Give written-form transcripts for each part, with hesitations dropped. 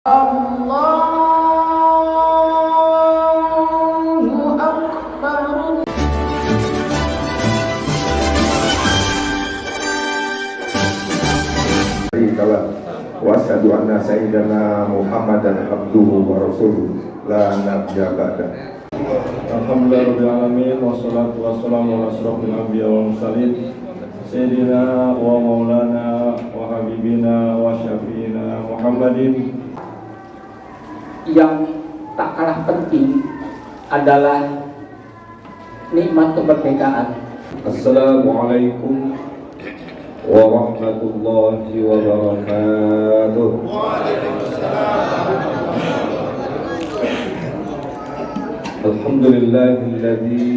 Allahu Akbar. Wa asyhadu anna sayyidana Muhammadan abduhu wa rasuluh la nabiyya ba'da. Alhamdulillahirabbil alamin wassalatu wassalamu ala asyrofil anbiya wal mursalin sayyidina wa maulana wa habibina wa syafiina Muhammadin. Yang tak kalah penting adalah nikmat kemerdekaan. Assalamualaikum warahmatullahi wabarakatuh. Alhamdulillahilladzi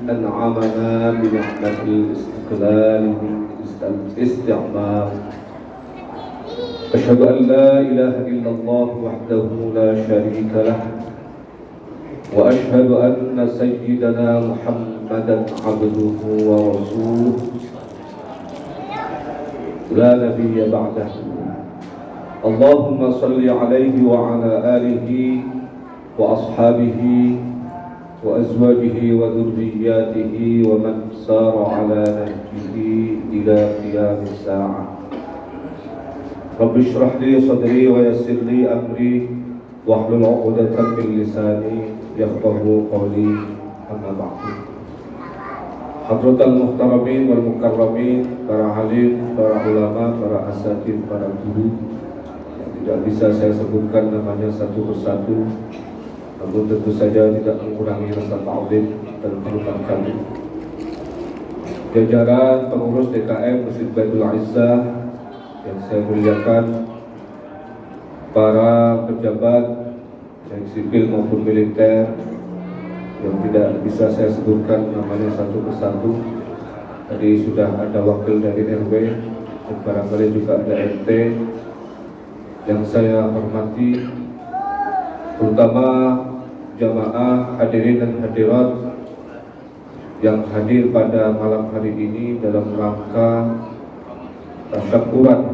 an'amana bi ni'matil istiqlal isti'mar. Asyhadu an la ilaha illallah wahdahu la syarika lah wa asyhadu anna sayyidana Muhammadan abduhu wa rasuluh la nabiyya ba'dah. Allahumma salli alaihi wa ala alihi wa ashabihi wa azwajihi wa dhurriyyatihi wa man sara ala nahjihi ila qiyamis sa'ah. Rabbi shrah li sadri wa yassir li amri wahlul 'uqdatam min lisani yafqahu qawli. Amma ba'du. Hadratal muhtaramin wal mukarramin, para alim, para ulama, para asatidz, para guru yang tidak bisa saya sebutkan namanya satu persatu, namun tentu saja tidak mengurangi rasa ta'zim dan hormat kami. Jajaran pengurus DKM Masjid Baitul Izzah yang saya muliakan, para pejabat baik sipil maupun militer yang tidak bisa saya sebutkan namanya satu persatu. Tadi sudah ada wakil dari RW dan barangkali juga ada RT yang saya hormati, terutama jamaah hadirin dan hadirat yang hadir pada malam hari ini dalam rangka tasyakuran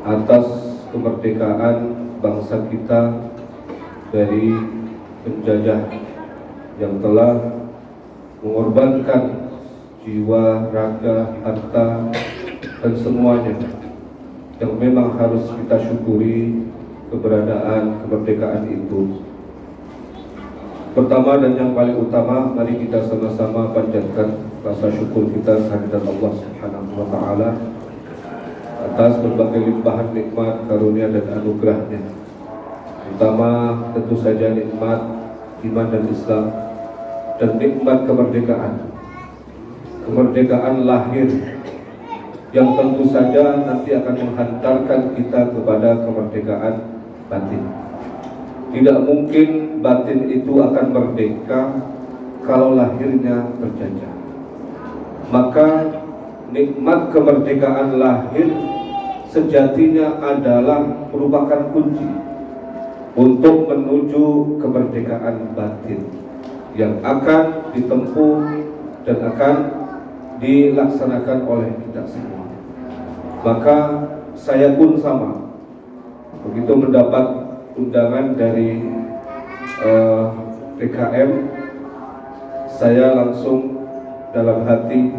atas kemerdekaan bangsa kita dari penjajah yang telah mengorbankan jiwa, raga, harta, dan semuanya, yang memang harus kita syukuri keberadaan kemerdekaan itu. Pertama dan yang paling utama, mari kita sama-sama panjatkan rasa syukur kita kehadirat Allah Subhanahu wa Ta'ala atas berbagai limpahan nikmat, karunia dan anugerahnya. Terutama tentu saja nikmat iman dan Islam dan nikmat kemerdekaan. Kemerdekaan lahir yang tentu saja nanti akan menghantarkan kita kepada kemerdekaan batin. Tidak mungkin batin itu akan merdeka kalau lahirnya terjajah. Maka nikmat kemerdekaan lahir sejatinya adalah merupakan kunci untuk menuju kemerdekaan batin yang akan ditempuh dan akan dilaksanakan oleh kita semua. Maka saya pun sama, begitu mendapat undangan dari PKM, saya langsung dalam hati,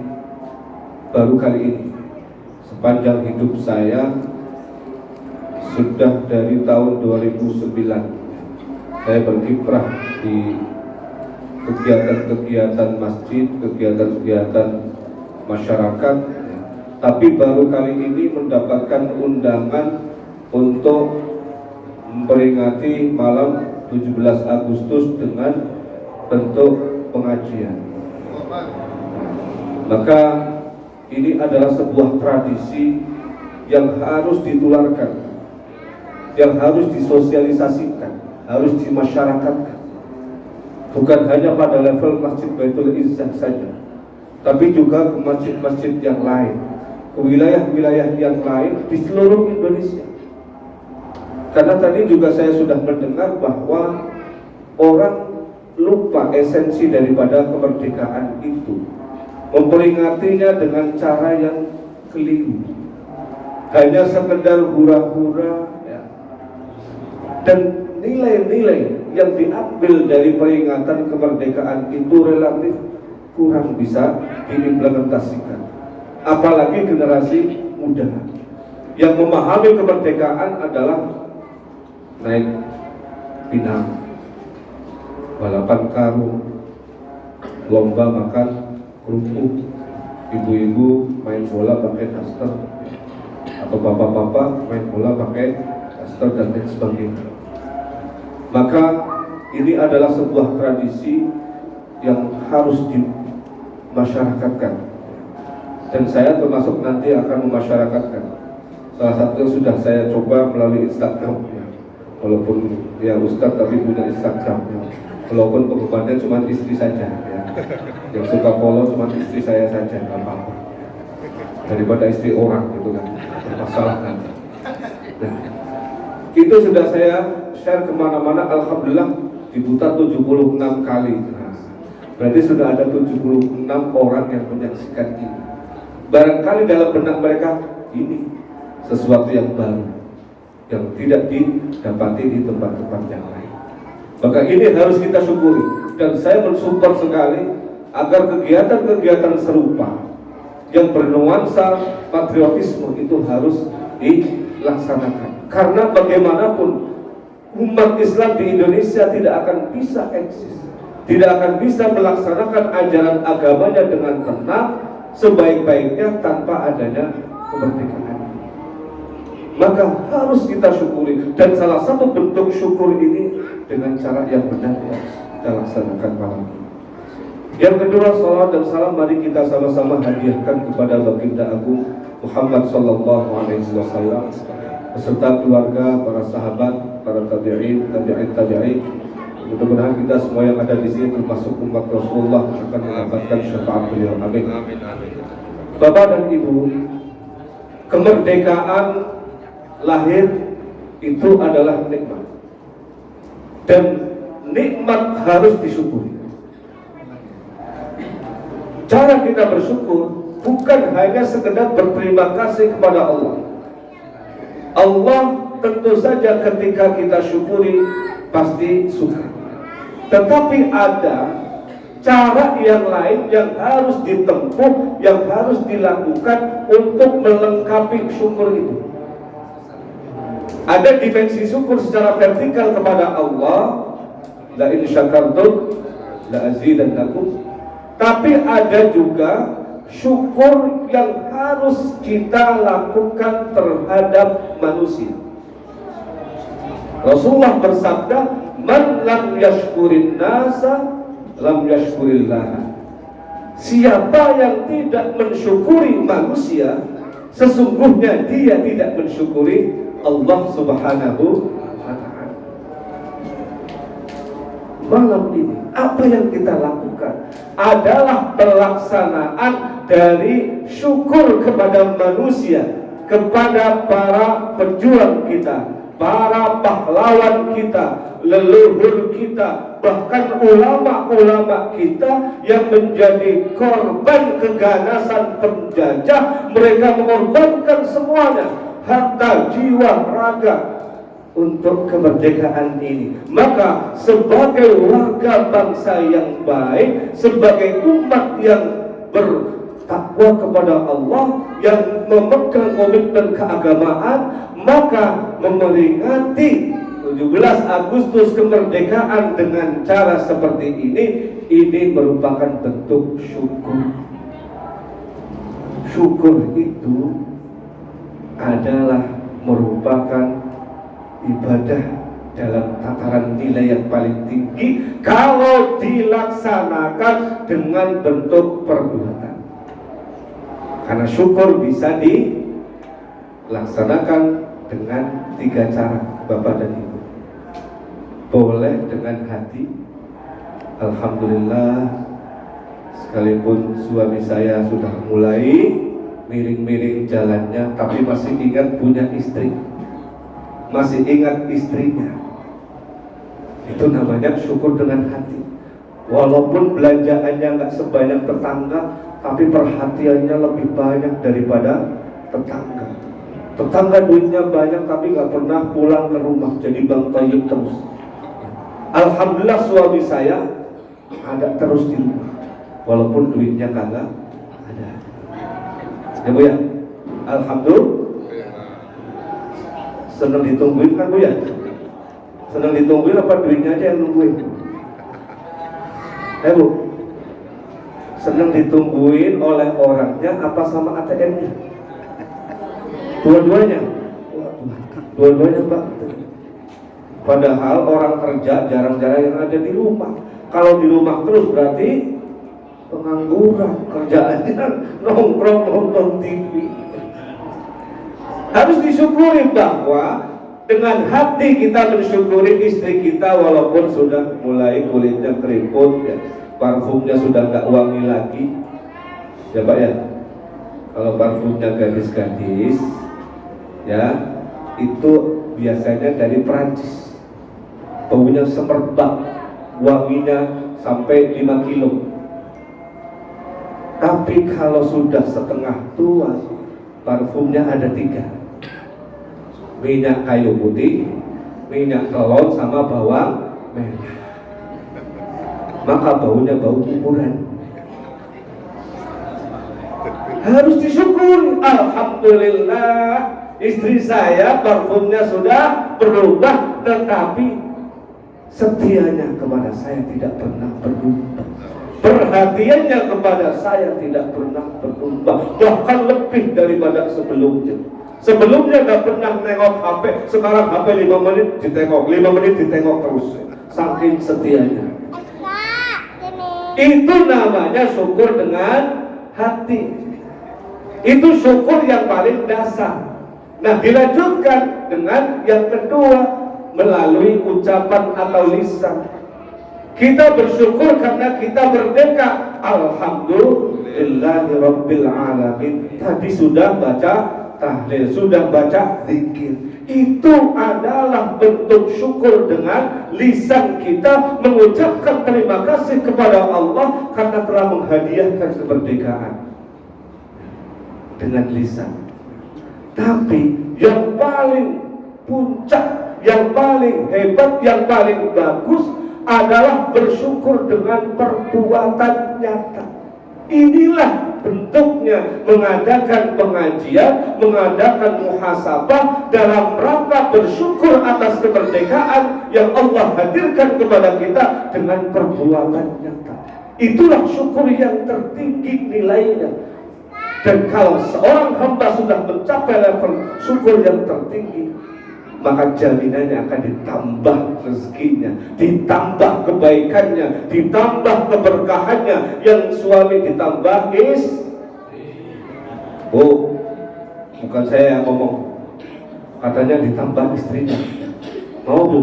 baru kali ini sepanjang hidup saya, sudah dari tahun 2009 saya berkiprah di kegiatan-kegiatan masjid, kegiatan-kegiatan masyarakat, tapi baru kali ini mendapatkan undangan untuk memperingati malam 17 Agustus dengan bentuk pengajian. Maka ini adalah sebuah tradisi yang harus ditularkan, yang harus disosialisasikan, harus dimasyarakatkan. Bukan hanya pada level Masjid Baitul Izzah saja, tapi juga ke masjid-masjid yang lain, ke wilayah-wilayah yang lain di seluruh Indonesia. Karena tadi juga saya sudah mendengar bahwa orang lupa esensi daripada kemerdekaan itu, memperingatinya dengan cara yang keliru, hanya sekedar hura-hura ya, Dan nilai-nilai yang diambil dari peringatan kemerdekaan itu relatif kurang bisa diimplementasikan, apalagi generasi muda yang memahami kemerdekaan adalah naik pinang, balapan karung, lomba makan kerupuk, ibu-ibu main bola pakai daster, atau bapak-bapak main bola pakai daster dan lain sebagainya. Maka ini adalah sebuah tradisi yang harus dimasyarakatkan, dan saya termasuk nanti akan memasyarakatkan. Salah satunya sudah saya coba melalui Instagram ya. Walaupun ya Ustadz tapi punya Instagram ya. Walaupun penggemarnya cuma istri saja ya. Yang suka follow cuma istri saya saja, nggak apa-apa. Daripada istri orang gitu kan, bermasalah nanti. Nah, itu sudah saya share kemana-mana, alhamdulillah diputar 76 kali. Nah, berarti sudah ada 76 orang yang menyaksikan ini. Barangkali dalam benak mereka ini sesuatu yang baru, yang tidak didapati di tempat-tempat yang lain. Maka ini harus kita syukuri, dan saya mensupport sekali agar kegiatan-kegiatan serupa yang bernuansa patriotisme itu harus dilaksanakan. Karena bagaimanapun umat Islam di Indonesia tidak akan bisa eksis, tidak akan bisa melaksanakan ajaran agamanya dengan tenang sebaik-baiknya tanpa adanya kemerdekaan. Maka harus kita syukuri, dan salah satu bentuk syukur ini dengan cara yang benar ya kita laksanakan malam ini. Yang kedua, salawat dan salam mari kita sama-sama hadiahkan kepada Baginda Agung Muhammad sallallahu alaihi wasallam beserta keluarga, para sahabat, para tabi'in. Mudah-mudahan kita semua yang ada di sini termasuk umat Rasulullah akan mendapatkan syafaat beliau. Amin. Bapak dan Ibu, kemerdekaan lahir itu adalah nikmat, dan nikmat harus disyukuri. Cara kita bersyukur bukan hanya sekedar berterima kasih kepada Allah. Allah tentu saja ketika kita syukuri pasti suka, tetapi ada cara yang lain yang harus ditempuh, yang harus dilakukan untuk melengkapi syukur itu. Ada dimensi syukur secara vertikal kepada Allah, la in syakartum la azidannakum. Tapi ada juga syukur yang harus kita lakukan terhadap manusia. Rasulullah bersabda, man lam yashkurin nasa lam yashkurillah. Siapa yang tidak mensyukuri manusia, sesungguhnya dia tidak mensyukuri Allah subhanahu wa ta'ala. Malam ini apa yang kita lakukan adalah pelaksanaan dari syukur kepada manusia, kepada para pejuang kita, para pahlawan kita, leluhur kita, bahkan ulama-ulama kita yang menjadi korban keganasan penjajah. Mereka mengorbankan semuanya, harta, jiwa, raga untuk kemerdekaan ini. Maka sebagai warga bangsa yang baik, sebagai umat yang bertakwa kepada Allah, yang memegang komitmen keagamaan, maka memperingati 17 Agustus kemerdekaan dengan cara seperti ini merupakan bentuk syukur. Syukur itu adalah merupakan ibadah dalam tataran nilai yang paling tinggi kalau dilaksanakan dengan bentuk perbuatan. Karena syukur bisa dilaksanakan dengan 3 cara, Bapak dan Ibu. Boleh dengan hati, alhamdulillah, sekalipun suami saya sudah mulai miring-miring jalannya, tapi masih ingat punya istri, masih ingat istrinya. Itu namanya syukur dengan hati. Walaupun belanjaannya nggak sebanyak tetangga, tapi perhatiannya lebih banyak daripada tetangga. Tetangga duitnya banyak tapi nggak pernah pulang ke rumah, jadi Bang Toyib terus. Alhamdulillah suami saya ada terus di rumah, walaupun duitnya kagak ada. Ya Bu ya, alhamdulillah. Senang ditungguin kan Bu ya? Senang ditungguin apa duitnya aja yang nungguin? Bu, senang ditungguin oleh orangnya apa sama ATM-nya? Dua-duanya. Dua-duanya Pak. Padahal orang kerja jarang-jarang yang ada di rumah. Kalau di rumah terus berarti pengangguran, kerjaannya nongkrong nonton TV. Harus disyukuri bahwa dengan hati kita mensyukuri istri kita walaupun sudah mulai kulitnya keriput, ya, parfumnya sudah nggak wangi lagi, ya Pak ya. Kalau parfumnya gadis-gadis, ya itu biasanya dari Perancis, baunya semerbak, wanginya sampai 5 kilo. Tapi kalau sudah setengah tua, parfumnya ada 3: minyak kayu putih, minyak telon, sama bawang merah. Maka baunya bau kuburan. Harus disyukuri. Alhamdulillah, istri saya parfumnya sudah berubah, tetapi setianya kepada saya tidak pernah berubah. Perhatiannya kepada saya tidak pernah berubah, bahkan lebih daripada sebelumnya. Sebelumnya gak pernah nengok HP, sekarang HP 5 menit ditengok, 5 menit ditengok terus. Saking setianya. Itu namanya syukur dengan hati. Itu syukur yang paling dasar. Nah, dilanjutkan dengan yang kedua melalui ucapan atau lisan. Kita bersyukur karena kita merdeka. Alhamdulillahirabbil alamin. Tadi sudah baca tahlil, sudah baca zikir. Itu adalah bentuk syukur dengan lisan kita, mengucapkan terima kasih kepada Allah karena telah menghadiahkan kemerdekaan dengan lisan. Tapi yang paling puncak, yang paling hebat, yang paling bagus adalah bersyukur dengan perbuatan nyata. Inilah bentuknya mengadakan pengajian, mengadakan muhasabah dalam rangka bersyukur atas kemerdekaan yang Allah hadirkan kepada kita dengan perbuatan nyata. Itulah syukur yang tertinggi nilainya. Dan kalau seorang hamba sudah mencapai level syukur yang tertinggi, maka jaminannya akan ditambah rezekinya, ditambah kebaikannya, ditambah keberkahannya. Yang suami ditambah Bu, bukan saya yang ngomong, katanya ditambah istrinya. Mau Bu?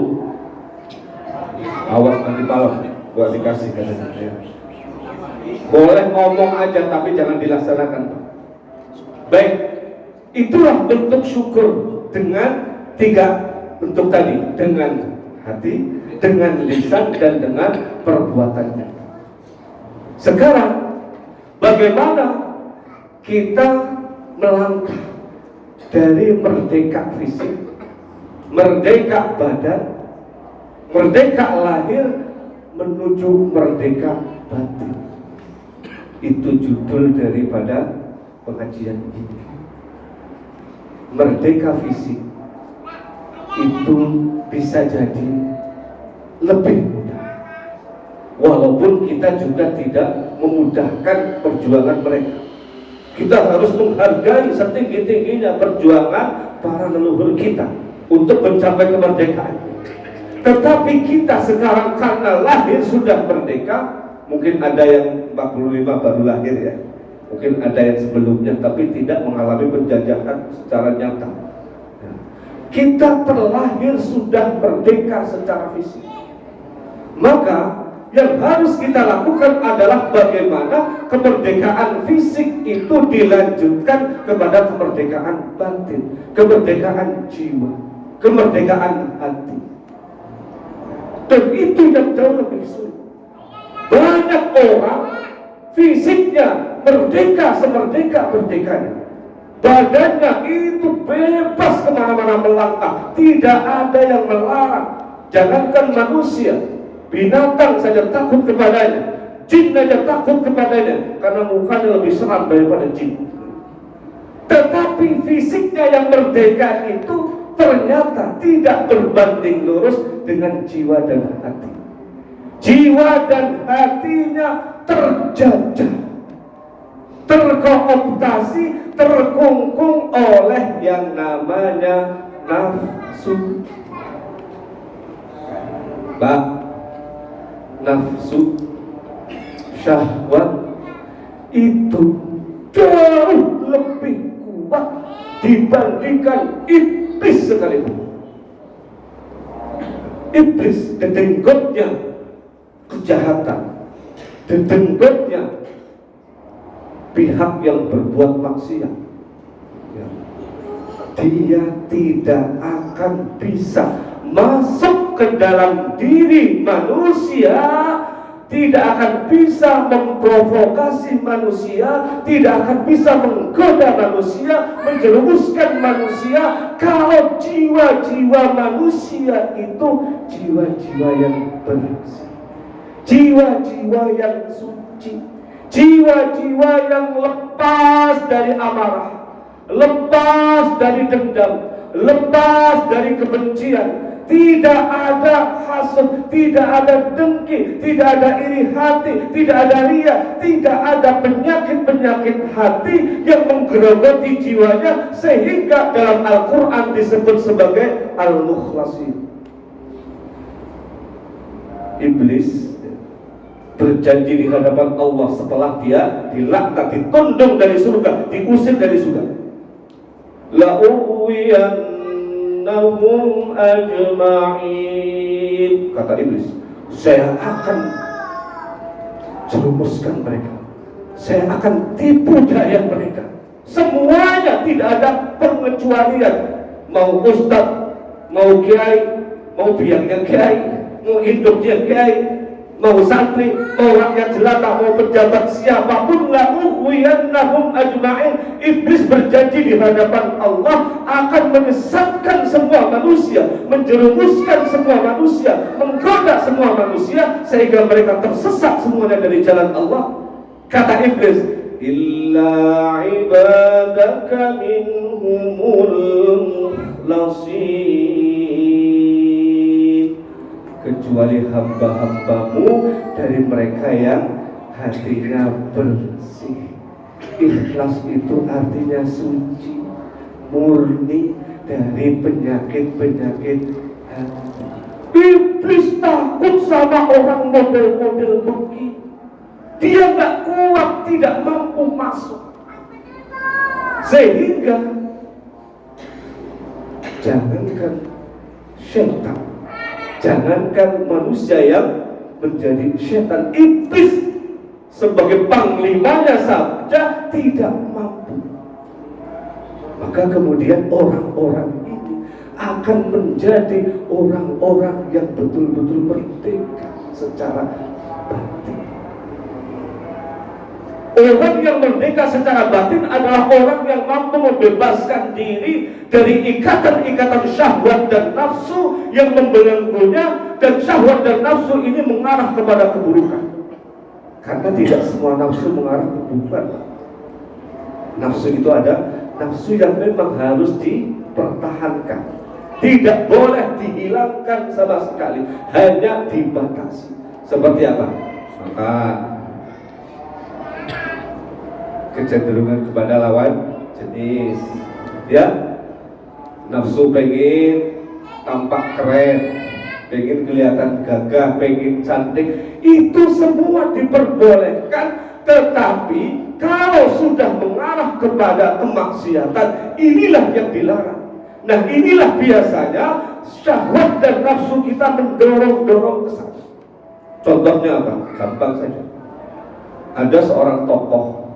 Awas nanti malam buat dikasih katanya. Boleh ngomong aja tapi jangan dilaksanakan. Baik, itulah bentuk syukur dengan 3 bentuk tadi, dengan hati, dengan lisan, dan dengan perbuatannya. Sekarang bagaimana kita melangkah dari merdeka fisik, merdeka badan, merdeka lahir, menuju merdeka batin? Itu judul daripada pengajian ini. Merdeka fisik itu bisa jadi lebih mudah, walaupun kita juga tidak memudahkan perjuangan mereka. Kita harus menghargai setinggi-tingginya perjuangan para leluhur kita untuk mencapai kemerdekaan. Tetapi kita sekarang karena lahir sudah merdeka, mungkin ada yang 45 baru lahir ya, mungkin ada yang sebelumnya tapi tidak mengalami penjajahan secara nyata. Kita terlahir sudah merdeka secara fisik. Maka yang harus kita lakukan adalah bagaimana kemerdekaan fisik itu dilanjutkan kepada kemerdekaan batin, kemerdekaan jiwa, kemerdekaan hati. Dan itu yang jauh lebih sulit. Banyak orang fisiknya merdeka semerdeka-merdekanya, badannya itu bebas kemana-mana melangkah, tidak ada yang melarang. Jangankan manusia, binatang saja takut kepadanya, jin saja takut kepadanya, karena mukanya lebih seram daripada jin. Tetapi fisiknya yang merdeka itu ternyata tidak berbanding lurus dengan jiwa dan hati. Jiwa dan hatinya terjajah, terkooptasi, terkungkung oleh yang namanya nafsu. Nafsu, syahwat itu jauh lebih kuat dibandingkan iblis sekalipun. Iblis dedenggotnya kejahatan, dedenggotnya pihak yang berbuat maksiat. Dia tidak akan bisa masuk ke dalam diri manusia, tidak akan bisa memprovokasi manusia, tidak akan bisa menggoda manusia, menjerumuskan manusia, kalau jiwa-jiwa manusia itu jiwa-jiwa yang bersih, jiwa-jiwa yang suci, jiwa-jiwa yang lepas dari amarah, lepas dari dendam, lepas dari kebencian. Tidak ada hasad, tidak ada dengki, tidak ada iri hati, tidak ada ria, tidak ada penyakit-penyakit hati yang menggerogoti jiwanya, sehingga dalam Al-Quran disebut sebagai Al-Mukhlasin. Iblis berjanji di hadapan Allah setelah dia dilaknat, ditundung dari surga, diusir dari surga. La'uwiyannahum ajma'in, kata iblis, saya akan jerumuskan mereka, saya akan tipu daya mereka semuanya, tidak ada pengecualian. Mau ustaz, mau kiai, mau biangnya kiai, mau induknya kiai, mau santri, mau rakyat jelata, mau pejabat siapapun, la'uwiyannahum ajma'in. Iblis berjanji di hadapan Allah akan menyesatkan semua manusia, menjerumuskan semua manusia, menggoda semua manusia, sehingga mereka tersesat semuanya dari jalan Allah. Kata iblis, illa ibadaka minhumul mukhlasin, kecuali hamba-hambamu dari mereka yang hatinya bersih. Ikhlas itu artinya suci, murni dari penyakit-penyakit hati. Iblis takut sama orang model-model begitu. Dia gak kuat, tidak mampu masuk. Sehingga jangankan syaitan, jangankan manusia yang menjadi syaitan, iblis sebagai panglimanya saja tidak mampu. Maka kemudian orang-orang ini akan menjadi orang-orang yang betul-betul merdeka secara batin. Orang yang merdeka secara batin adalah orang yang mampu membebaskan diri dari ikatan-ikatan syahwat dan nafsu yang membelenggunya, dan syahwat dan nafsu ini mengarah kepada keburukan. Karena tidak semua nafsu mengarah ke keburukan. Nafsu itu ada nafsu yang memang harus dipertahankan, tidak boleh dihilangkan sama sekali, hanya dibatasi. Seperti apa? Makan, kecenderungan kepada lawan jenis, ya, nafsu pengen tampak keren, pengen kelihatan gagah, pengen cantik, itu semua diperbolehkan. Tetapi kalau sudah mengarah kepada kemaksiatan, inilah yang dilarang. Nah, inilah biasanya syahwat dan nafsu kita mendorong-dorong ke sana. Contohnya apa? Gampang saja. Ada seorang tokoh,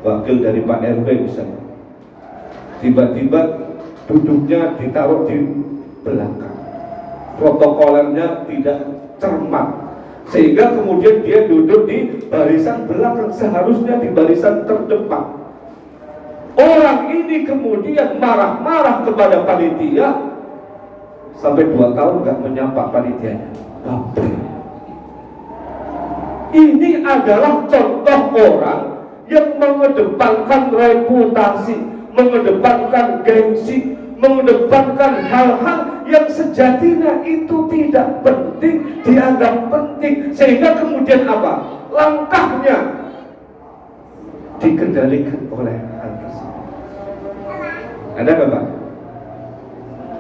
wakil dari Pak RW misalnya, tiba-tiba duduknya ditaruh di belakang, protokolernya tidak cermat, sehingga kemudian dia duduk di barisan belakang, seharusnya di barisan terdepan. Orang ini kemudian marah-marah kepada panitia sampai 2 tahun nggak menyapa panitianya. Ini adalah contoh orang yang mengedepankan reputasi, mengedepankan gengsi, mengedepankan hal-hal yang sejatinya itu tidak penting, dianggap penting, sehingga kemudian apa? Langkahnya dikendalikan oleh hal tersebut. Ada nggak Pak?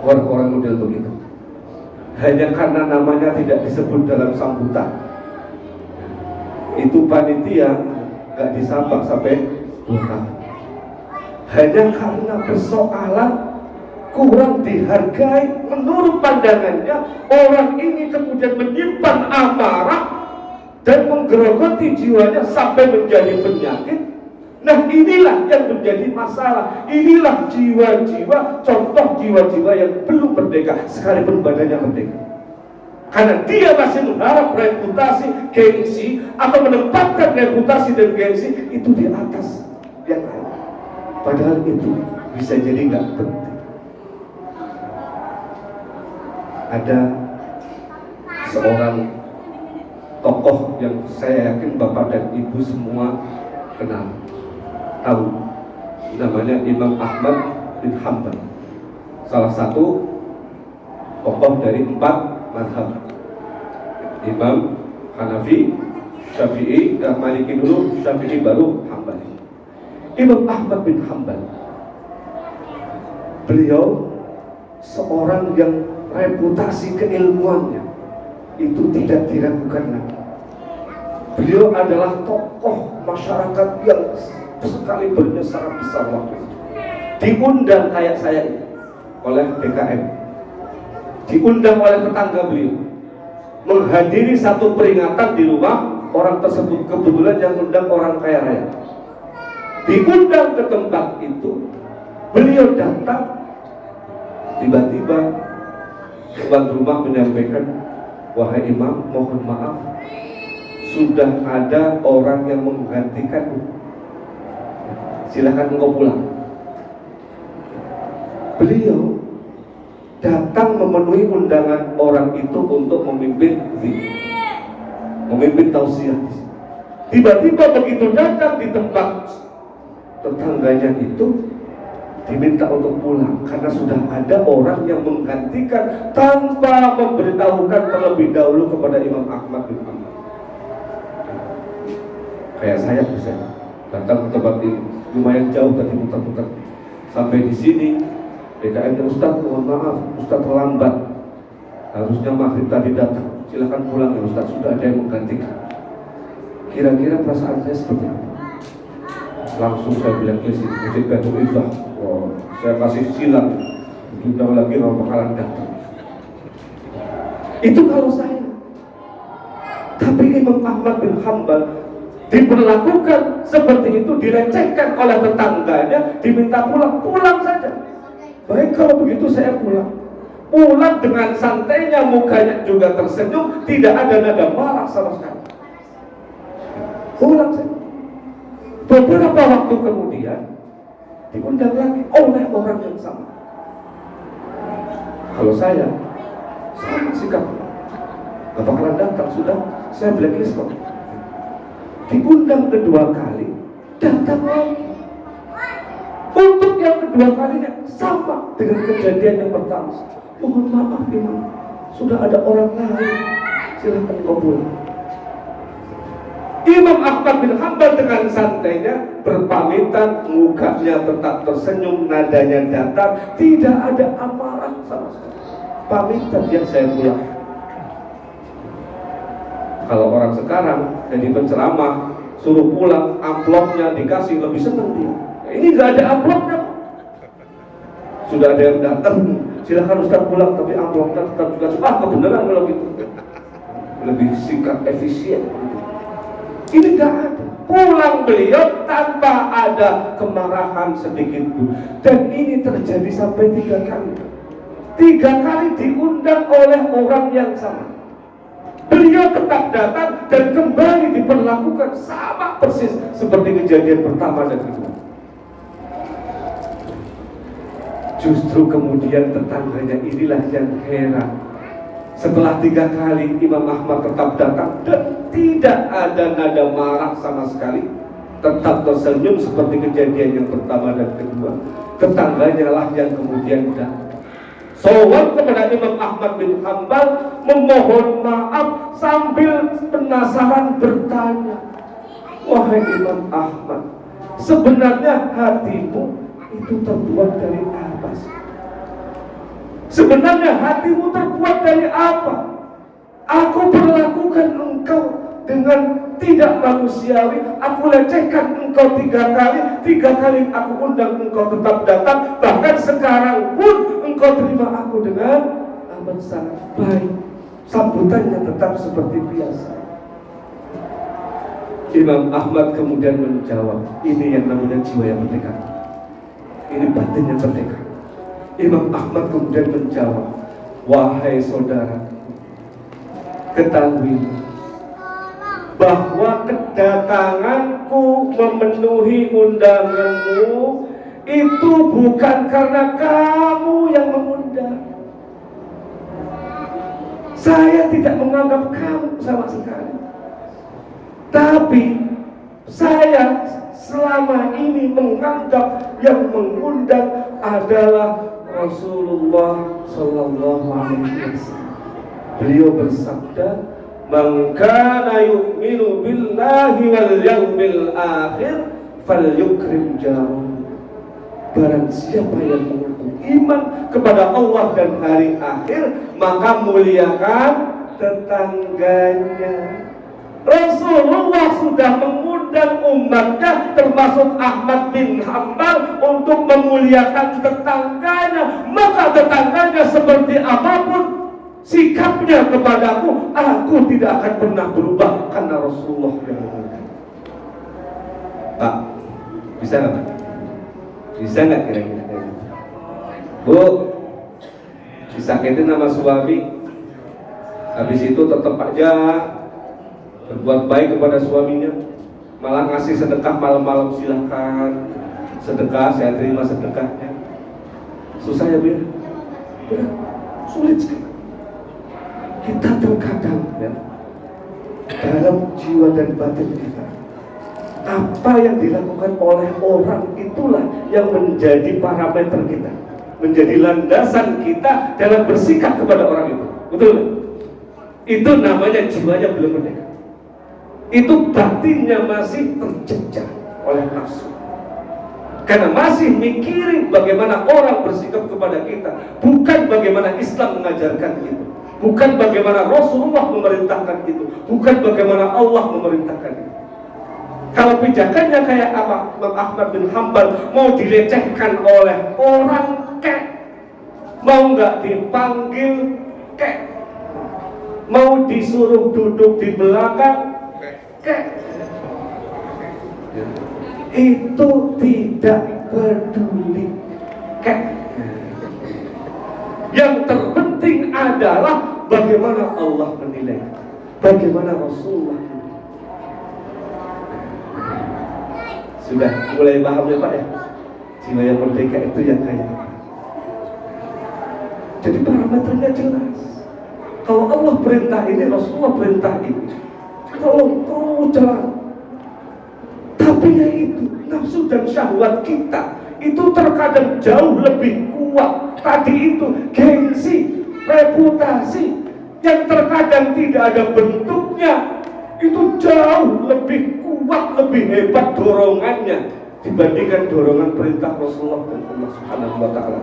Orang-orang model begitu, hanya karena namanya tidak disebut dalam sambutan, itu panitia nggak disapa sampai 2 tahun. Hanya karena persoalan kurang dihargai menurut pandangannya, orang ini kemudian menyimpan amarah dan menggerogoti jiwanya sampai menjadi penyakit. Nah, inilah yang menjadi masalah. Inilah jiwa-jiwa, contoh jiwa-jiwa yang belum merdeka sekalipun badannya merdeka. Karena dia masih mengharap reputasi, gengsi, atau menempatkan reputasi dan gengsi itu di atas yang lain. Padahal itu bisa jadi nggak penting. Ada seorang tokoh yang saya yakin Bapak dan Ibu semua kenal, tahu, namanya Imam Ahmad bin Hanbal, salah satu tokoh dari 4 mazhab, Imam Hanafi, Syafi'i, Maliki dulu, Syafi'i baru Hambali. Imam Ahmad bin Hanbal, beliau seorang yang reputasi keilmuannya itu tidak diragukan lagi. Beliau adalah tokoh masyarakat yang sekalibernya sangat besar waktu itu. Diundang kayak saya ini oleh DKM, diundang oleh tetangga beliau menghadiri satu peringatan di rumah orang tersebut. Kebetulan yang undang orang kaya raya. Diundang ke tempat itu, beliau datang, tiba-tiba tuan rumah menyampaikan, wahai imam, mohon maaf, sudah ada orang yang menggantikanmu, silakan engkau pulang. Beliau datang memenuhi undangan orang itu untuk memimpin zikir, memimpin tausiah. Tiba-tiba begitu datang di tempat tetangganya itu, diminta untuk pulang karena sudah ada orang yang menggantikan tanpa memberitahukan terlebih dahulu kepada Imam Ahmad bin Hanbal. Kayak saya bisa datang ke tempat ini, lumayan jauh tadi muter-muter sampai di sini. DKM, Ustaz mohon maaf, Ustaz terlambat, harusnya maghrib tadi datang, silakan pulang ya Ustaz, sudah ada yang menggantikan. Kira-kira perasaan saya seperti apa? Langsung saya bilang ke sini, Masjid Baitul Izzah, saya kasih silang, sudah lagi nggak bakalan datang. Itu kalau saya. Tapi Imam Ahmad bin Hanbal diperlakukan seperti itu, direcehkan oleh tetangganya, diminta pulang, pulang saja. Baik kalau begitu saya pulang. Pulang dengan santainya, mukanya juga tersenyum, tidak ada nada marah sama sekali. Pulang saja. Beberapa waktu kemudian diundang lagi oleh orang yang sama. Kalau saya sama sikap, gak bakalan datang, sudah saya blacklist kok. Diundang kedua kali, datang lagi. Untuk yang kedua kalinya sama dengan kejadian yang pertama. Mohon maaf Imam, sudah ada orang lain, silakan kau pulang. Imam Ahmad bin Hanbal dengan santainya berpamitan, mukanya tetap tersenyum, nadanya datar, tidak ada amarah sama sekali. Pamitan yang saya pulang. Kalau orang sekarang jadi penceramah, suruh pulang, amplopnya dikasih, lebih senang dia. Ini nggak ada amplopnya. Sudah ada yang datang, silakan Ustaz pulang, tapi amplopnya tetap juga kebenaran kalau gitu. Lebih singkat, efisien. Ini nggak ada. Pulang beliau tanpa ada kemarahan sedikit pun. Dan ini terjadi sampai 3 kali. 3 kali diundang oleh orang yang sama. Beliau tetap datang dan kembali diperlakukan sama persis seperti kejadian pertama dan kedua. Justru kemudian tetangganya inilah yang heran. Setelah 3 kali Imam Ahmad tetap datang dan tidak ada nada marah sama sekali, tetap tersenyum seperti kejadian yang pertama dan kedua. Tetangganya lah yang kemudian datang sowan kepada Imam Ahmad bin Hanbal, memohon maaf sambil penasaran bertanya, wahai Imam Ahmad, sebenarnya hatimu itu terbuat dari apa sih? Sebenarnya hatimu terbuat dari apa? Aku perlakukan engkau dengan tidak manusiawi, aku lecehkan engkau 3 kali, 3 kali aku undang engkau tetap datang, bahkan sekarang pun engkau terima aku dengan amat sangat baik. Sambutannya tetap seperti biasa. Imam Ahmad kemudian menjawab, ini yang namanya jiwa yang merdeka, ini batin yang merdeka. Imam Ahmad kemudian menjawab, wahai saudara, ketahui bahwa kedatanganku memenuhi undanganmu itu bukan karena kamu yang mengundang. Saya tidak menganggap kamu sama sekali, tapi saya selama ini menganggap yang mengundang adalah Rasulullah Sallallahu Alaihi Wasallam. Beliau bersabda, "Man kana yu'minu billahi wal yawmil akhir falyukrim jarahu." Barang siapa yang mengaku iman kepada Allah dan hari akhir, maka muliakan tetangganya. Rasulullah sudah mengundang umatnya termasuk Ahmad bin Hanbal untuk memuliakan tetangganya, maka tetangganya seperti apapun sikapnya kepadaku, aku tidak akan pernah berubah karena Rasulullah yang mengundang. Pak, bisa nggak Pak? Bisa nggak kira-kira? Bu, disakitin sama suami, habis itu tetap aja berbuat baik kepada suaminya, malah ngasih sedekah malam-malam, silahkan sedekah, saya terima sedekahnya. Susah ya Bu ya? Berat, sulit sekali. Kita terkadang ya, dalam jiwa dan batin kita, apa yang dilakukan oleh orang itulah yang menjadi parameter kita, menjadi landasan kita dalam bersikap kepada orang itu. Betul? Itu namanya jiwanya belum merdeka. Itu batinnya masih terjejak oleh nafsu, karena masih mikirin bagaimana orang bersikap kepada kita, bukan bagaimana Islam mengajarkan itu, bukan bagaimana Rasulullah memerintahkan itu, bukan bagaimana Allah memerintahkan itu. Kalau pijakannya kayak apa, Imam Ahmad bin Hanbal mau dilecehkan oleh orang kek, mau nggak dipanggil kek, mau disuruh duduk di belakang kek, itu tidak peduli kek. Yang terpenting adalah bagaimana Allah menilai, bagaimana Rasulullah. Sudah mulai paham ya Pak ya? Jiwa yang merdeka itu yang kayak, jadi parameternya jelas. Kalau Allah perintah ini, Rasulullah perintah ini, kalau jalan. Tapi ya itu, nafsu dan syahwat kita itu terkadang jauh lebih kuat. Tadi itu gengsi, reputasi yang terkadang tidak ada bentuknya, itu jauh lebih kuat, lebih hebat dorongannya dibandingkan dorongan perintah Rasulullah dan Allah Subhanahu wa Ta'ala.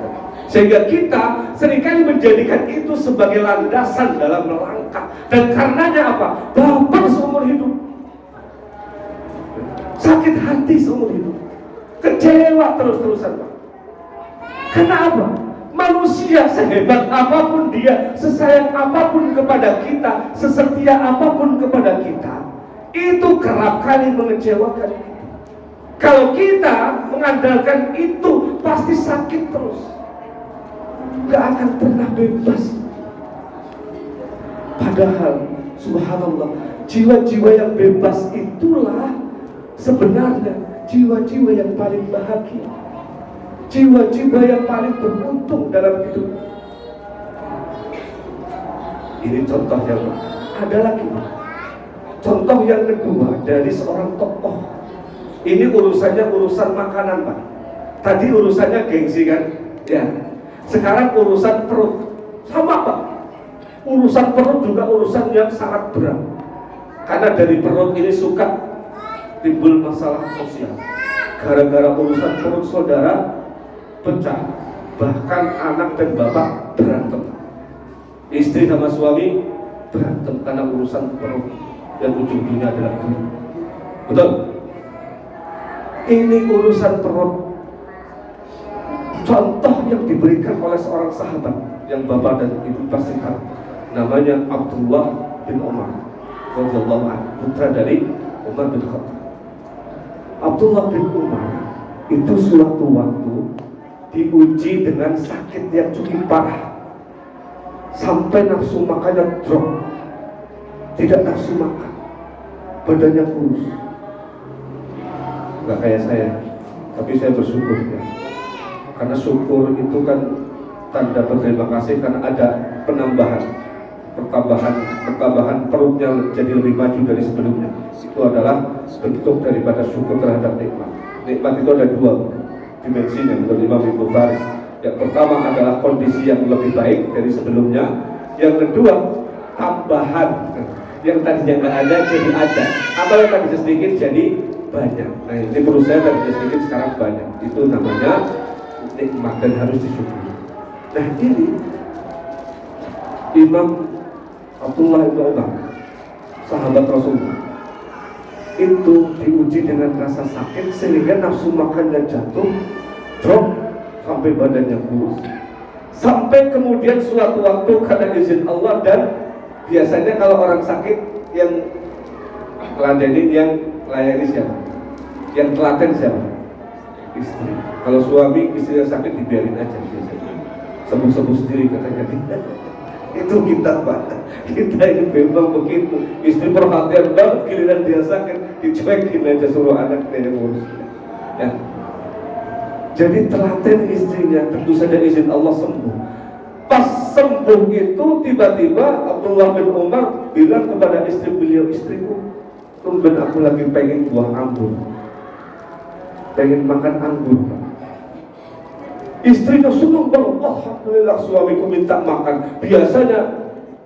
Sehingga kita seringkali menjadikan itu sebagai landasan dalam melangkah, dan karenanya apa? Baper seumur hidup, sakit hati seumur hidup, kecewa terus-terusan Pak. Karena apa? Manusia sehebat apapun dia, sesayang apapun kepada kita, sesetia apapun kepada kita, itu kerap kali mengecewakan kita. Kalau kita mengandalkan itu, pasti sakit terus, gak akan pernah bebas. Padahal subhanallah, jiwa-jiwa yang bebas itulah sebenarnya jiwa-jiwa yang paling bahagia, jiwa-jiwa yang paling beruntung dalam hidup. Ini contoh yang ada lagi. Contoh yang kedua dari seorang tokoh. Ini urusannya urusan makanan, Pak. Tadi urusannya gengsi kan? Ya. Sekarang urusan perut. Sama, Pak. Urusan perut juga urusan yang sangat berat. Karena dari perut ini suka timbul masalah sosial. Gara-gara urusan perut saudara pecah. Bahkan anak dan bapak berantem. Istri sama suami berantem karena urusan perut. Dan ujung-ujungnya adalah duit. Betul? Ini urusan perut. Contoh yang diberikan oleh seorang sahabat yang bapak dan ibu pasti tahu, namanya Abdullah bin Umar radhiyallahu anhu, putra dari Umar bin Khattab. Abdullah bin Umar itu suatu waktu diuji dengan sakit yang cukup parah, sampai nafsu makannya drop, tidak nafsu makan, badannya kurus. Nggak kayak saya, tapi saya bersyukur ya. Karena syukur itu kan tanda berterima kasih karena ada pertambahan perutnya jadi lebih maju dari sebelumnya. Itu adalah bentuk daripada syukur terhadap nikmat. Nikmat itu ada dua dimensinya menurut Imam Ibnu Faris. Yang pertama adalah kondisi yang lebih baik dari sebelumnya. Yang kedua tambahan yang tadinya nggak ada jadi ada, atau yang tadinya sedikit jadi banyak. Nah ini perut saya tadinya sedikit sekarang banyak. Itu namanya nikmat dan harus disyukuri. Nah ini Imam Abdullah bin Umar, sahabat Rasulullah, itu diuji dengan rasa sakit sehingga nafsu makannya jatuh, drop sampai badannya kurus. Sampai kemudian suatu waktu karena izin Allah, dan biasanya kalau orang sakit yang ngeladenin, yang layani siapa? Yang telaten siapa? Istri. Kalau suami istrinya sakit dibiarin aja biasanya. Sembuh-sembuh sendiri katanya. Itu kita, Pak. Kita ini memang begitu. Istri perhatian banget, giliran dia sakit dicuekin aja, suruh anaknya yang ngurus. Ya. Jadi telaten istrinya, tentu saja izin Allah sembuh. Pas sembuh itu tiba-tiba Abdullah bin Umar bilang kepada istri beliau, istriku, tumben aku lagi pengen buah anggur, pengen makan anggur. Istrinya senang banget, alhamdulillah suamiku minta makan. Biasanya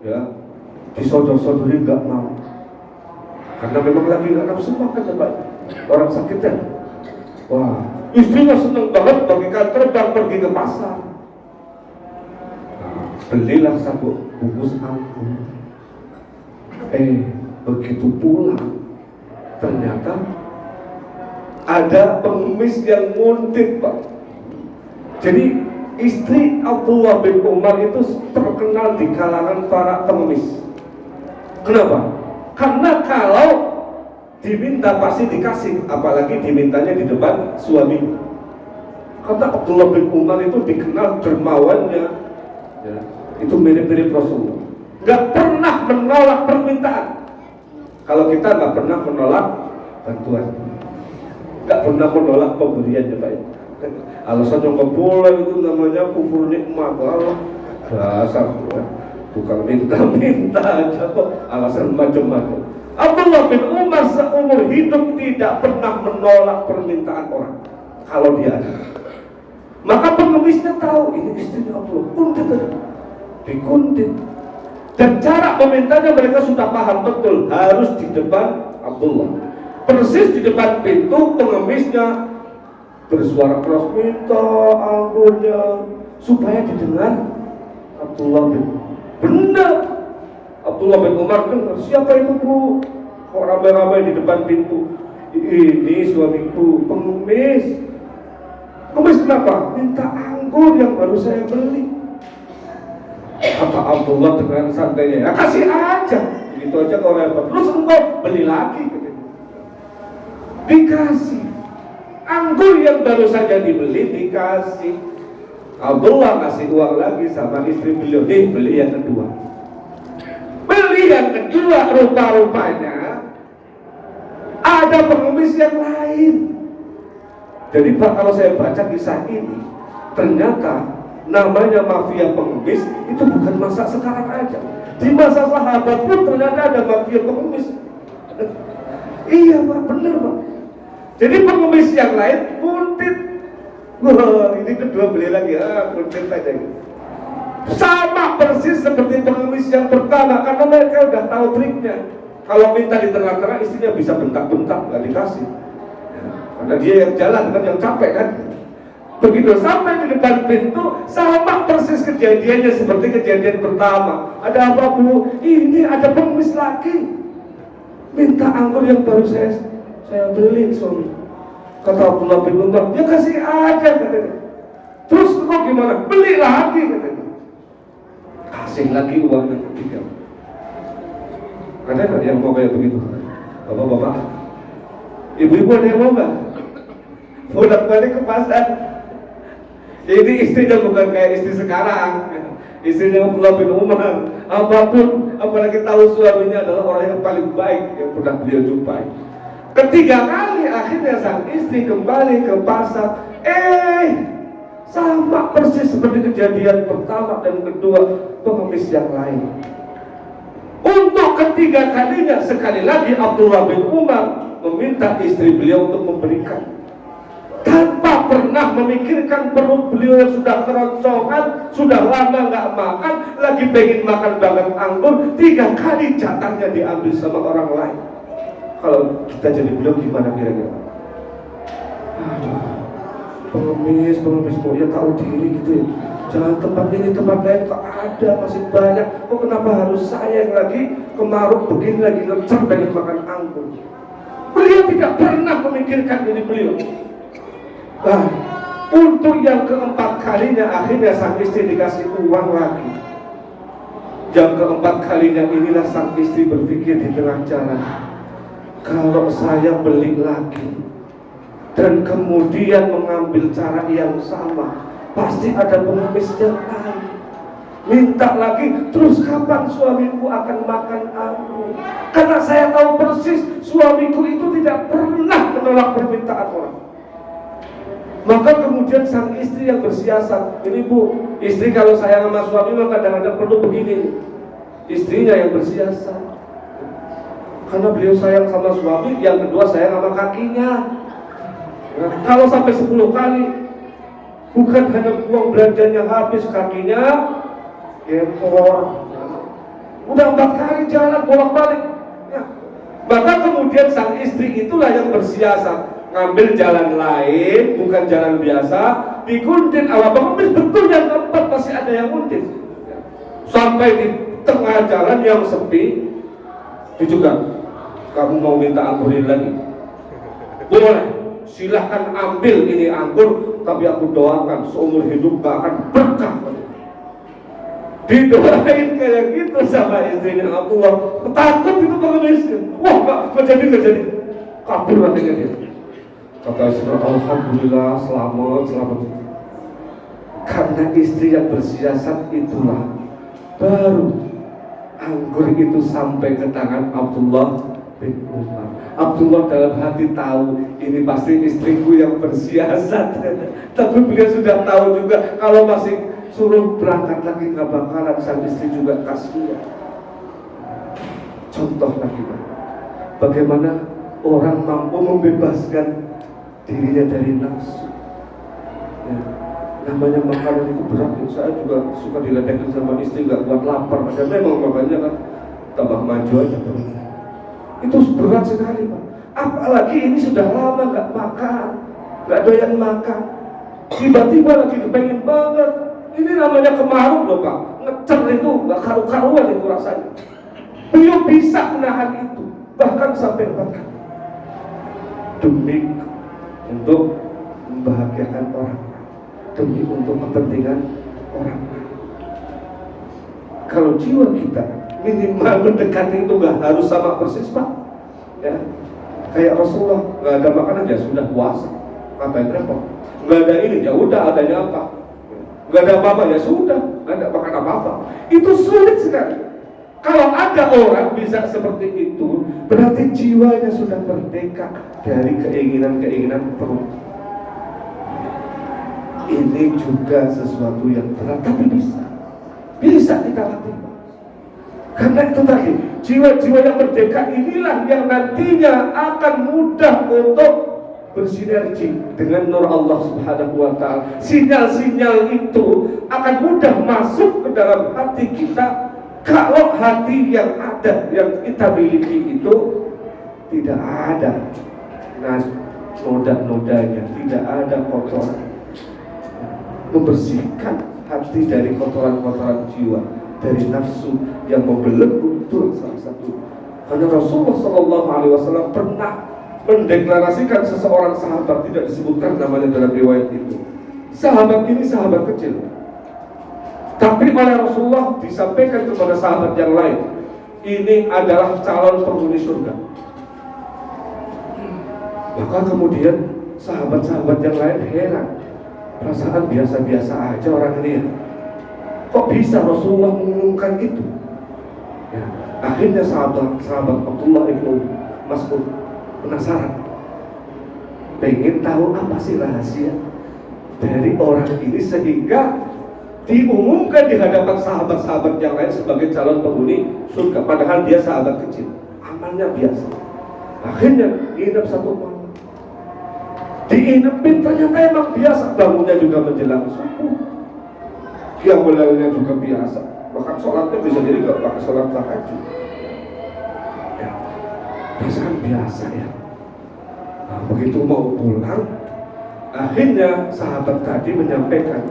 ya disodor-sodorin nggak mau, karena memang lagi nggak nafsu makan ya Pak, orang sakit ya. Wah, istrinya senang banget, bagikan terbang pergi ke pasar. Nah, belilah satu bungkus anggur. Begitu pulang, ternyata ada pengemis yang nguntit, Pak. Jadi istri Abdullah bin Umar itu terkenal di kalangan para pengemis. Kenapa? Karena kalau diminta pasti dikasih, apalagi dimintanya di depan suami. Kata Abdullah bin Umar itu dikenal dermawannya, ya, itu mirip-mirip Rasulullah. Gak pernah menolak permintaan. Kalau kita gak pernah menolak bantuan, gak pernah menolak pemberian, ya Pak. Alasan yang gak boleh itu namanya kufur nikmat. Dasar bukan minta-minta aja kok, alasan macam-macam. Abdullah bin Umar seumur hidup tidak pernah menolak permintaan orang kalau dia ada. Maka pengemisnya tahu ini istrinya Abdullah, kuntit aja, dikuntit. Dan cara memintanya mereka sudah paham betul, harus di depan Abdullah, persis di depan pintu. Pengemisnya bersuara keras minta anggurnya supaya didengar Abdullah bin. Benar, Abdullah bin Umar dengar, siapa itu Bu? Kok ramai-ramai di depan pintu? Ini suamiku pengemis. Pengemis kenapa? Minta anggur yang baru saya beli. Kata Abdullah dengan santainya, ya kasih aja. Gitu aja kau repot. Terus engkau beli lagi. Dikasih. Anggur yang baru saja dibeli dikasih. Abdullah kasih uang lagi sama istri beliau, beli yang kedua. Beli yang kedua, rupa-rupanya ada pengemis yang lain. Jadi Pak, kalau saya baca kisah ini, ternyata namanya mafia pengemis itu bukan masa sekarang aja. Di masa sahabat pun ternyata ada mafia pengemis. Iya Pak, bener Pak. Jadi pengemis yang lain kuntit. Wah, ini kedua beli lagi, kuntit aja gitu. Sama persis seperti pengemis yang pertama, karena mereka udah tahu triknya. Kalau minta di tengah-tengah, istrinya bisa bentak-bentak, nggak dikasih. Karena dia yang jalan kan, yang capek kan. Begitu sampai di depan pintu, sama persis kejadiannya seperti kejadian pertama. Ada apa Bu? Ini ada pengemis lagi. Minta anggur yang baru saya beli suami. Kata Abdullah bin Umar, ya kasih aja katanya. Terus kok gimana? Beli lagi katanya. Kasih lagi uang yang ketiga. Ada nggak yang mau kayak begitu? Bapak-bapak, ibu-ibu ada yang mau nggak? Bolak-balik ke pasar. Ini istrinya bukan kayak istri sekarang. Istrinya Abdullah bin Umar. Apapun, apalagi tahu suaminya adalah orang yang paling baik yang pernah beliau jumpai. Ketiga kali akhirnya sang istri kembali ke pasar. Sama persis seperti kejadian pertama dan kedua pengemis yang lain. Untuk ketiga kalinya sekali lagi Abdullah bin Umar meminta istri beliau untuk memberikan, tanpa pernah memikirkan perut beliau yang sudah keroncongan, sudah lama nggak makan, lagi pengen makan banget anggur. 3 kali jatahnya diambil sama orang lain. Kalau kita jadi beliau gimana kira-kira? Aduh, pengemis kok ya tahu diri gitu ya. Jangan tempat ini, tempat lain kok ada, masih banyak. Kok kenapa harus saya yang lagi kemaruk begini, lagi ngecer pengen makan anggur? Beliau tidak pernah memikirkan diri beliau. Nah, untuk yang keempat kalinya akhirnya sang istri dikasih uang lagi. Yang keempat kalinya inilah sang istri berpikir di tengah jalan, kalau saya beli lagi dan kemudian mengambil cara yang sama, pasti ada pengemis yang lain minta lagi. Terus kapan suamiku akan makan anggur? Karena saya tahu persis suamiku itu tidak pernah menolak permintaan orang. Maka kemudian sang istri yang bersiasat, ini Bu, istri kalau sayang sama suami maka kadang-kadang perlu begini. Istrinya yang bersiasat, karena beliau sayang sama suami, yang kedua sayang sama kakinya. Nah, kalau sampai 10 kali, bukan hanya uang belanjanya habis, kakinya gempor. Udah 4 kali jalan bolak-balik. Ya. Maka kemudian sang istri itulah yang bersiasat, ngambil jalan lain, bukan jalan biasa, dikuntit awal pengemis. Betul yang keempat masih ada yang kuntit. Sampai di tengah jalan yang sepi, dijuga, kamu mau minta anggur ini lagi? Boleh, silahkan ambil ini anggur, tapi aku doakan seumur hidup gak akan berkah. Didoain kayak gitu sama istrinya Abdullah. Takut itu pengemisnya. Wah, gak jadi, kabur akhirnya dia. Kata istri, alhamdulillah selamat. Karena istri yang bersiasat itulah, baru anggur itu sampai ke tangan Abdullah bin Umar. Abdullah dalam hati tahu ini pasti istriku yang bersiasat. Tapi beliau sudah tahu juga kalau masih suruh berangkat lagi nggak bakalan, sang istri juga kasihan. Contoh lagi, bagaimana orang mampu membebaskan dirinya dari nafsu. Ya, namanya makanan itu berat. Saya juga suka diledekin sama istri, nggak kuat lapar. Ada memang makanya kan tambah maju aja. Itu berat sekali Pak. Apalagi ini sudah lama nggak makan, nggak doyan makan. Tiba-tiba lagi kepengen banget. Ini namanya kemaruk loh Pak. Ngecer itu nggak karu-karuan itu rasanya. Beliau bisa menahan itu, bahkan sampai 4 kali. Demi untuk membahagiakan orang, demi untuk kepentingan orang. Kalau jiwa kita minimal mendekati itu nggak harus sama persis Pak. Ya, kayak Rasulullah nggak ada makanan ya sudah puasa, ngapain repot? Nggak ada ini ya udah, adanya apa? Nggak ada apa-apa ya sudah, nggak ada makan apa-apa. Itu sulit sekali. Kalau ada orang bisa seperti itu, berarti jiwanya sudah merdeka dari keinginan-keinginan perut. ini juga sesuatu yang berat, tapi bisa kita latih. Karena itu tadi, jiwa-jiwa yang merdeka inilah yang nantinya akan mudah untuk bersinergi dengan nur Allah Subhanahu wa ta'ala. Sinyal-sinyal itu akan mudah masuk ke dalam hati kita kalau hati yang ada, yang kita miliki itu tidak ada noda-nodanya, tidak ada kotoran. Membersihkan hati dari kotoran-kotoran jiwa, dari nafsu yang membelenggu, itu salah satu. Karena Rasulullah SAW pernah mendeklarasikan seseorang sahabat, tidak disebutkan namanya dalam riwayat itu. Sahabat ini sahabat kecil, tapi oleh Rasulullah disampaikan kepada sahabat yang lain, ini adalah calon penghuni surga. Maka kemudian sahabat-sahabat yang lain heran, perasaan biasa-biasa aja orang ini ya, kok bisa Rasulullah mengumumkan itu? Ya, akhirnya sahabat Abdullah ibnu Mas'ud penasaran, pengen tahu apa sih rahasia dari orang ini sehingga diumumkan di hadapan sahabat-sahabat yang lain sebagai calon penghuni surga, padahal dia sahabat kecil, amalnya biasa. Akhirnya nginep satu malam, diinepin, ternyata emang biasa, bangunnya juga menjelang subuh, qiyamulailnya juga biasa, bahkan sholatnya bisa jadi gak pakai sholat tahajud. Ya, perasaan biasa ya. Nah, begitu mau pulang, akhirnya sahabat tadi menyampaikan,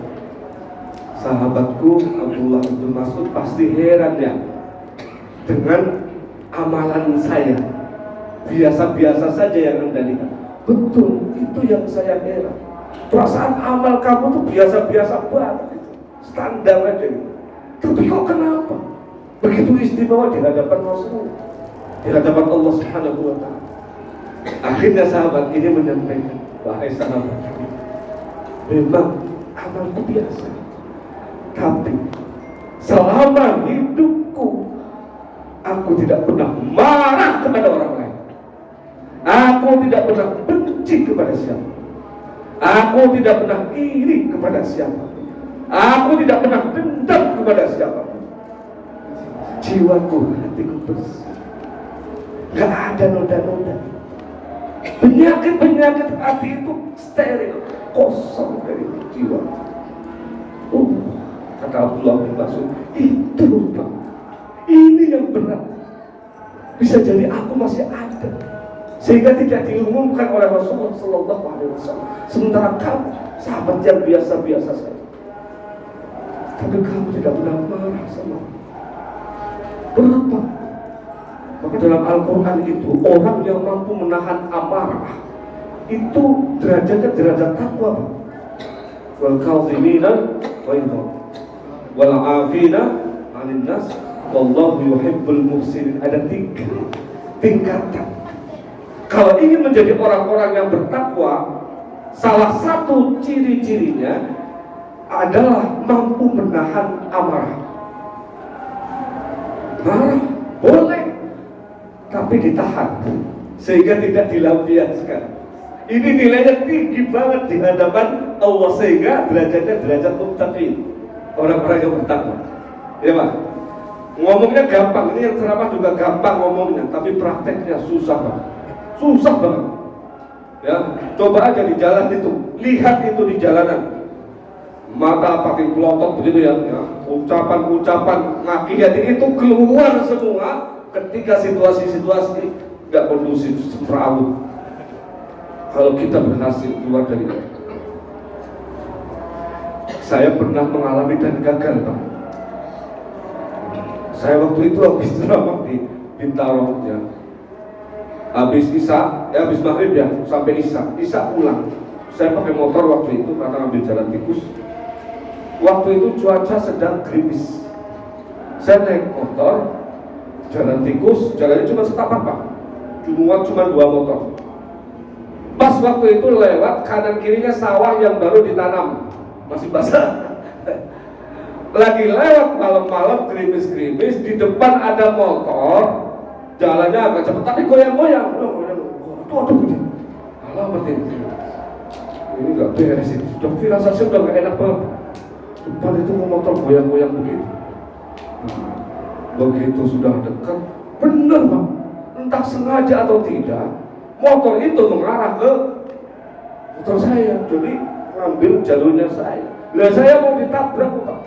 sahabatku Abdullah bin Mas'ud pasti heran ya dengan amalan saya, biasa-biasa saja yang Anda lihat. Betul, itu yang saya heran. Perasaan amal kamu tuh biasa-biasa banget, standar aja gitu. Tapi kok kenapa begitu istimewa di hadapan Rasul, di hadapan Allah Subhanahu wa ta'ala? Akhirnya sahabat ini menyampaikan, wahai sahabat, memang amalku biasa, tapi selama hidupku aku tidak pernah marah kepada orang lain. Aku tidak pernah benci kepada siapa. Aku tidak pernah iri kepada siapa. Aku tidak pernah dendam kepada siapa. Jiwaku, hatiku bersih, gak ada noda-noda. Penyakit hati itu steril, kosong dari jiwa. Kata Abdullah bin Mas'ud, itu Pak, ini yang berat. Bisa jadi aku masih ada, sehingga tidak diumumkan oleh Rasulullah SAW. Sementara kamu sahabat yang biasa-biasa saja, tapi kamu tidak pernah marah sama aku. Berapa? Maka dalam Al-Quran itu, orang yang mampu menahan amarah itu derajatnya derajat takwa. Wal kadhimina wal afina 'anil nas wallahu yuhibbul muhsinin. Ada 3 tingkatan. Kalau ingin menjadi orang-orang yang bertakwa, salah satu ciri-cirinya adalah mampu menahan amarah. Marah boleh, tapi ditahan sehingga tidak dilampiaskan. Ini nilainya tinggi banget di hadapan Allah, sehingga derajatnya derajat muttaqin, orang-orang yang bertakwa. Ya Pak, ngomongnya gampang, ini yang ceramah juga gampang ngomongnya, tapi prakteknya susah banget. Susah banget. Ya, coba aja di jalan itu, lihat itu di jalanan, mata pakai pelotot begitu ya, ucapan-ucapan ngakiat itu keluar semua ketika situasi-situasi nggak kondusif, semrawut. Kalau kita berhasil keluar dari itu, saya pernah mengalami dan gagal Pak. Saya waktu itu habis ceramah di Bintaro ya, habis Isya, habis maghrib ya, sampai Isya pulang. Saya pakai motor waktu itu karena ambil jalan tikus. Waktu itu cuaca sedang gerimis. Saya naik motor, jalan tikus, jalannya cuma setapak Pak, muat cuma 2 motor. Pas waktu itu lewat kanan kirinya sawah yang baru ditanam, masih basah. Lagi lewat malam-malam gerimis-gerimis, di depan ada motor, jalannya agak cepat tapi goyang-goyang. Aduh, alah berhenti. ini nggak beres ini. Sudah firasatnya udah nggak enak banget. Depan itu motor goyang-goyang begitu. Nah, begitu sudah dekat, bener bang, entah sengaja atau tidak, motor itu mengarah ke motor saya, jadi ngambil jalurnya saya. Lah saya mau ditabrak pak,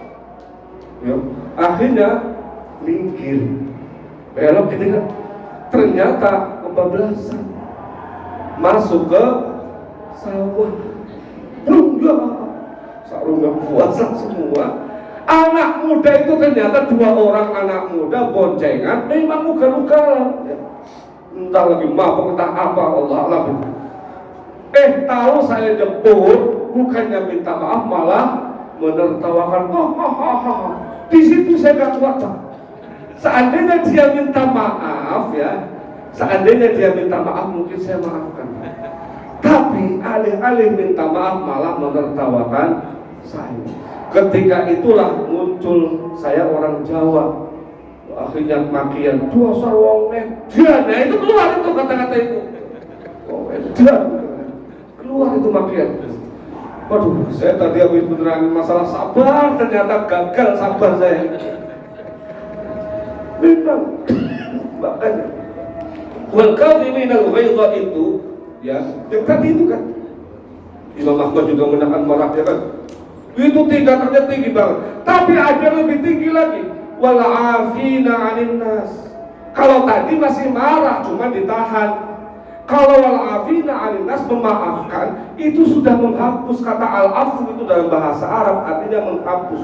ya, akhirnya minggir, belok gitu kan. Ternyata kebablasan, masuk ke sawah, sarungnya puasa semua. Anak muda itu ternyata 2 orang anak muda boncengan, memang ugal-ugalan, ya. Entah lagi mabuk, entah apa, Allah alam. Tahu saya jemput, bukannya minta maaf malah menertawakan. Di situ saya gak kuat pak. Seandainya dia minta maaf ya, seandainya dia minta maaf mungkin saya maafkan. Tapi alih-alih minta maaf malah menertawakan saya. Ketika itulah muncul, saya orang Jawa, akhirnya makian 2 sarwong edan. Nah itu keluar itu kata-kata itu. Oh edan, keluar itu makian. Waduh, saya tadi habis beneran masalah sabar, ternyata gagal sabar saya. Memang, makanya wal kadhiminal ghaidha itu, ya, yang tadi itu kan Imam Ahmad juga menahan marahnya kan. Itu tingkatannya tinggi banget. Tapi ada lebih tinggi lagi. Wal afina 'anil nas. Kalau tadi masih marah cuma ditahan. Kalau wal afina 'anil nas, memaafkan, itu sudah menghapus. Kata al-afu itu dalam bahasa Arab artinya menghapus.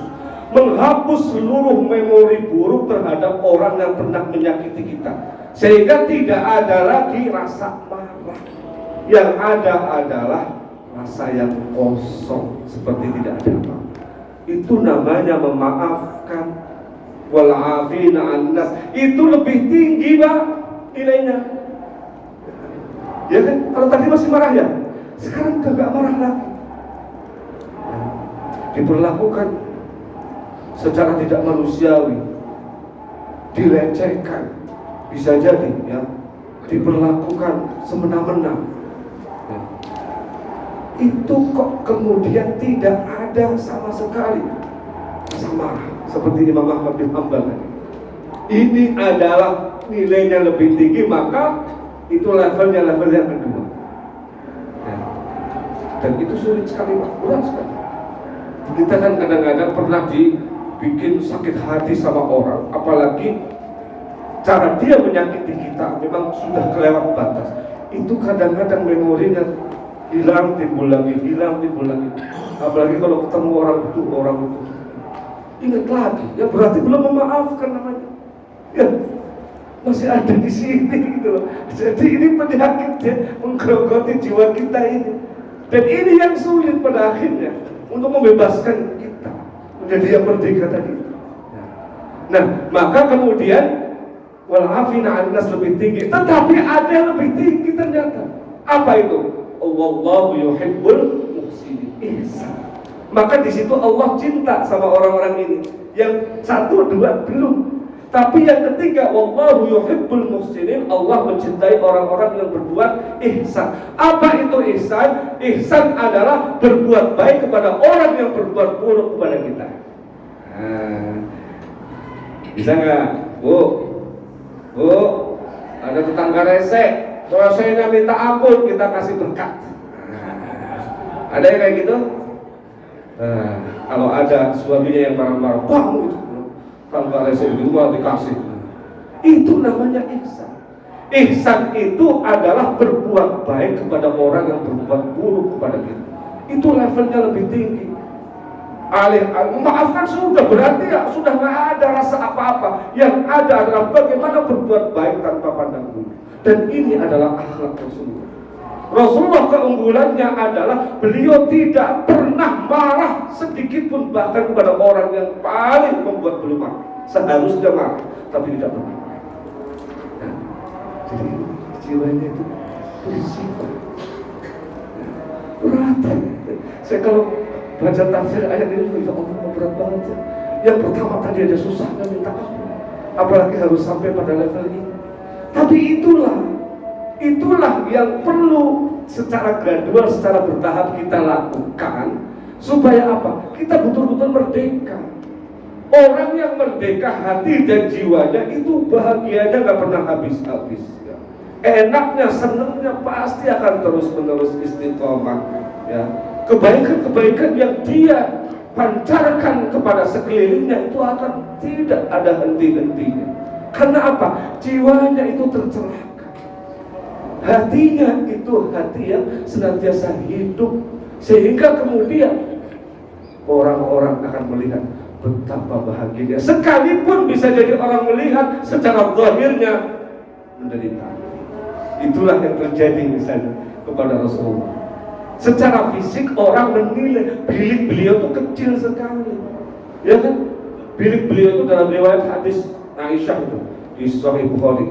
Menghapus seluruh memori buruk terhadap orang yang pernah menyakiti kita. Sehingga tidak ada lagi rasa marah. Yang ada adalah rasa yang kosong, seperti tidak ada apa. Itu namanya memaafkan. Wal afina 'anil nas, itu lebih tinggi Pak nilainya. Ya kan? Kalau tadi masih marah ya, sekarang udah gak marah lagi. Diperlakukan secara tidak manusiawi, dilecehkan, bisa jadi ya, diperlakukan semena-mena. Itu kok kemudian tidak ada sama sekali rasa marah seperti Imam Ahmad bin Hanbal. Ini adalah nilainya lebih tinggi, maka itu levelnya level yang kedua. Dan itu sulit sekali Pak, berat sekali. Kita kan kadang-kadang pernah dibikin sakit hati sama orang, apalagi cara dia menyakiti kita memang sudah kelewat batas. Itu kadang-kadang memorinya hilang, timbul lagi, hilang, timbul lagi. Apalagi kalau ketemu orang itu ingat lagi, ya berarti belum memaafkan namanya. Ya, masih ada di sini gitu loh. Jadi ini penyakit ya, menggerogoti jiwa kita ini. Dan ini yang sulit pada akhirnya untuk membebaskan kita menjadi yang merdeka tadi. Nah, maka kemudian wal afina 'anil nas lebih tinggi, tetapi ada yang lebih tinggi ternyata. Apa itu? Allahu yuhibbul muhsinin, ihsan. Maka di situ Allah cinta sama orang-orang ini. Yang 1, 2 belum. Tapi yang ketiga, wallahu yuhibbul muhsinin, Allah mencintai orang-orang yang berbuat ihsan. Apa itu ihsan? Ihsan adalah berbuat baik kepada orang yang berbuat buruk kepada kita. Bisa nggak, Bu? Bu, ada tetangga rese, selesainya minta ampun, kita kasih berkat. Ada yang kayak gitu? Kalau ada suaminya yang marah-marah, bang itu tetangga rese itu malah dikasih. Itu namanya ihsan. Ihsan itu adalah berbuat baik kepada orang yang berbuat buruk kepada kita. Itu levelnya lebih tinggi. Memaafkan sudah, berarti ya sudah nggak ada rasa apa-apa. Yang ada adalah bagaimana berbuat baik tanpa pandang bulu. Dan ini adalah akhlak Rasulullah. Rasulullah keunggulannya adalah beliau tidak pernah marah sedikit pun, bahkan kepada orang yang paling membuat beliau marah. Seharusnya marah, tapi tidak pernah. Nah, jadi jiwanya itu bersifat berat. Saya kalau baca tafsir ayat ini, ya Allah berat banget ya. Yang pertama tadi aja susah dan minta ampun, apalagi harus sampai pada level ini. Tapi itulah yang perlu secara gradual, secara bertahap kita lakukan. Supaya apa? Kita betul-betul merdeka. Orang yang merdeka hati dan jiwanya itu bahagianya gak pernah habis-habis. Enaknya, senangnya pasti akan terus-menerus istiqomah. Ya, kebaikan-kebaikan yang dia pancarkan kepada sekelilingnya itu akan tidak ada henti-hentinya. Karena apa? Jiwanya itu tercerahkan. Hatinya itu hati yang senantiasa hidup, sehingga kemudian orang-orang akan melihat betapa bahagianya. Sekalipun bisa jadi orang melihat secara zahirnya menderita. Itulah yang terjadi misalnya kepada Rasulullah. Secara fisik orang menilai bilik beliau itu kecil sekali, ya kan? Bilik beliau itu dalam riwayat hadis Aisyah itu di Sahih Bukhari.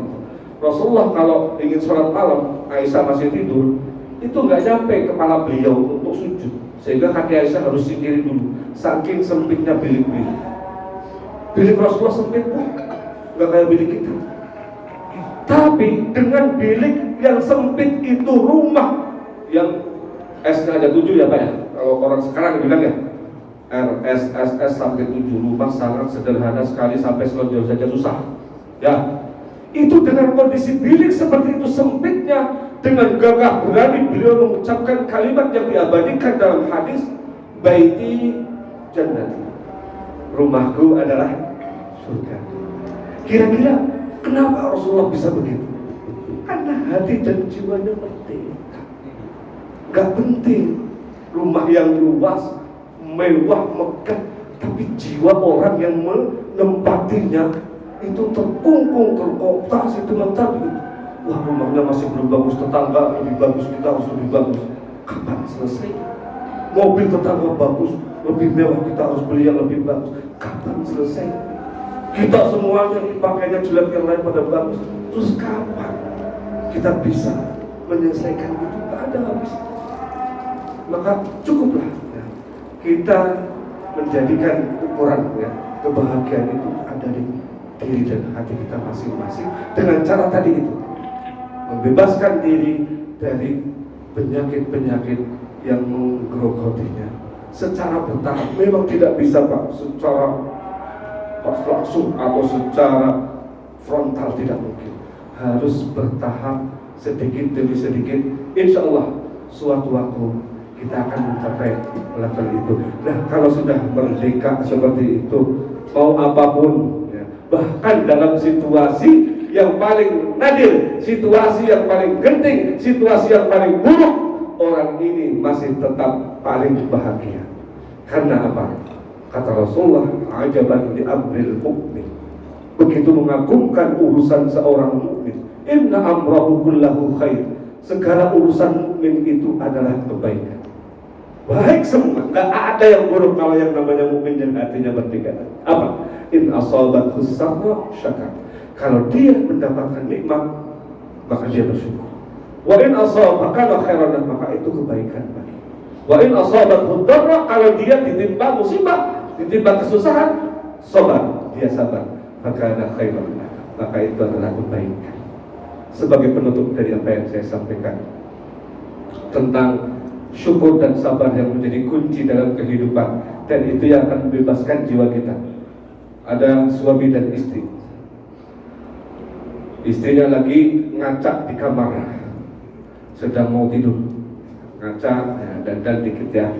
Rasulullah kalau ingin sholat malam, Aisyah masih tidur, itu nggak nyampe kepala beliau untuk sujud, sehingga kaki Aisyah harus singkirin dulu. Saking sempitnya bilik beliau. Bilik Rasulullah sempit pun nggak kayak bilik kita. Tapi dengan bilik yang sempit itu, rumah yang S-nya ada 7 ya Pak ya. Kalau orang sekarang bilang ya RSSS sampai 7, rumah sangat sederhana sekali, sampai selonjor saja susah. Ya, itu dengan kondisi bilik seperti itu sempitnya, dengan gagah berani beliau mengucapkan kalimat yang diabadikan dalam hadis, baiti jannati, rumahku adalah surga. Kira-kira kenapa Rasulullah bisa begitu? Karena hati dan jiwanya merdeka. Gak penting rumah yang luas, mewah, megah, tapi jiwa orang yang menempatinya itu terkungkung, terkooptasi dengan tadi. Wah, rumahnya masih belum bagus, tetangga lebih bagus, kita harus lebih bagus. Kapan selesai? Mobil tetangga bagus, lebih mewah, kita harus beli yang lebih bagus. Kapan selesai? Kita semuanya pakainya jelek, yang lain pada bagus. Terus kapan kita bisa menyelesaikan itu? Gak ada habis. Maka cukuplah ya, kita menjadikan ukuran ya, kebahagiaan itu ada di diri dan hati kita masing-masing dengan cara tadi itu, membebaskan diri dari penyakit-penyakit yang menggerogotinya secara bertahap. Memang tidak bisa Pak secara langsung atau secara frontal, tidak mungkin. Harus bertahap, sedikit demi sedikit. Insya Allah suatu waktu kita akan mencapai level itu. Nah, kalau sudah merdeka seperti itu, mau apapun ya, bahkan dalam situasi yang paling nadir, situasi yang paling genting, situasi yang paling buruk, orang ini masih tetap paling bahagia. Karena apa? Kata Rasulullah, ajaban li amril mu'min, begitu mengagumkan urusan seorang mukmin. Inna amrahu kullahu khair, segala urusan mukmin itu adalah kebaikan, baik semua, nggak ada yang buruk kalau yang namanya mukmin yang hatinya merdeka. Apa? In asabathu sarra syakar, kalau dia mendapatkan nikmat maka dia bersyukur. Wa in asabaka khairan, maka itu kebaikan bagi. Wa in asabathu dharra, kalau dia ditimpa musibah, ditimpa kesusahan, sabar, dia sabar, maka ada khairan, maka itu adalah kebaikan. Sebagai penutup dari apa yang saya sampaikan tentang syukur dan sabar yang menjadi kunci dalam kehidupan, dan itu yang akan membebaskan jiwa kita. Ada suami dan istri. Istrinya lagi ngacak di kamar, sedang mau tidur, ngacak ya, dandan dikit ya.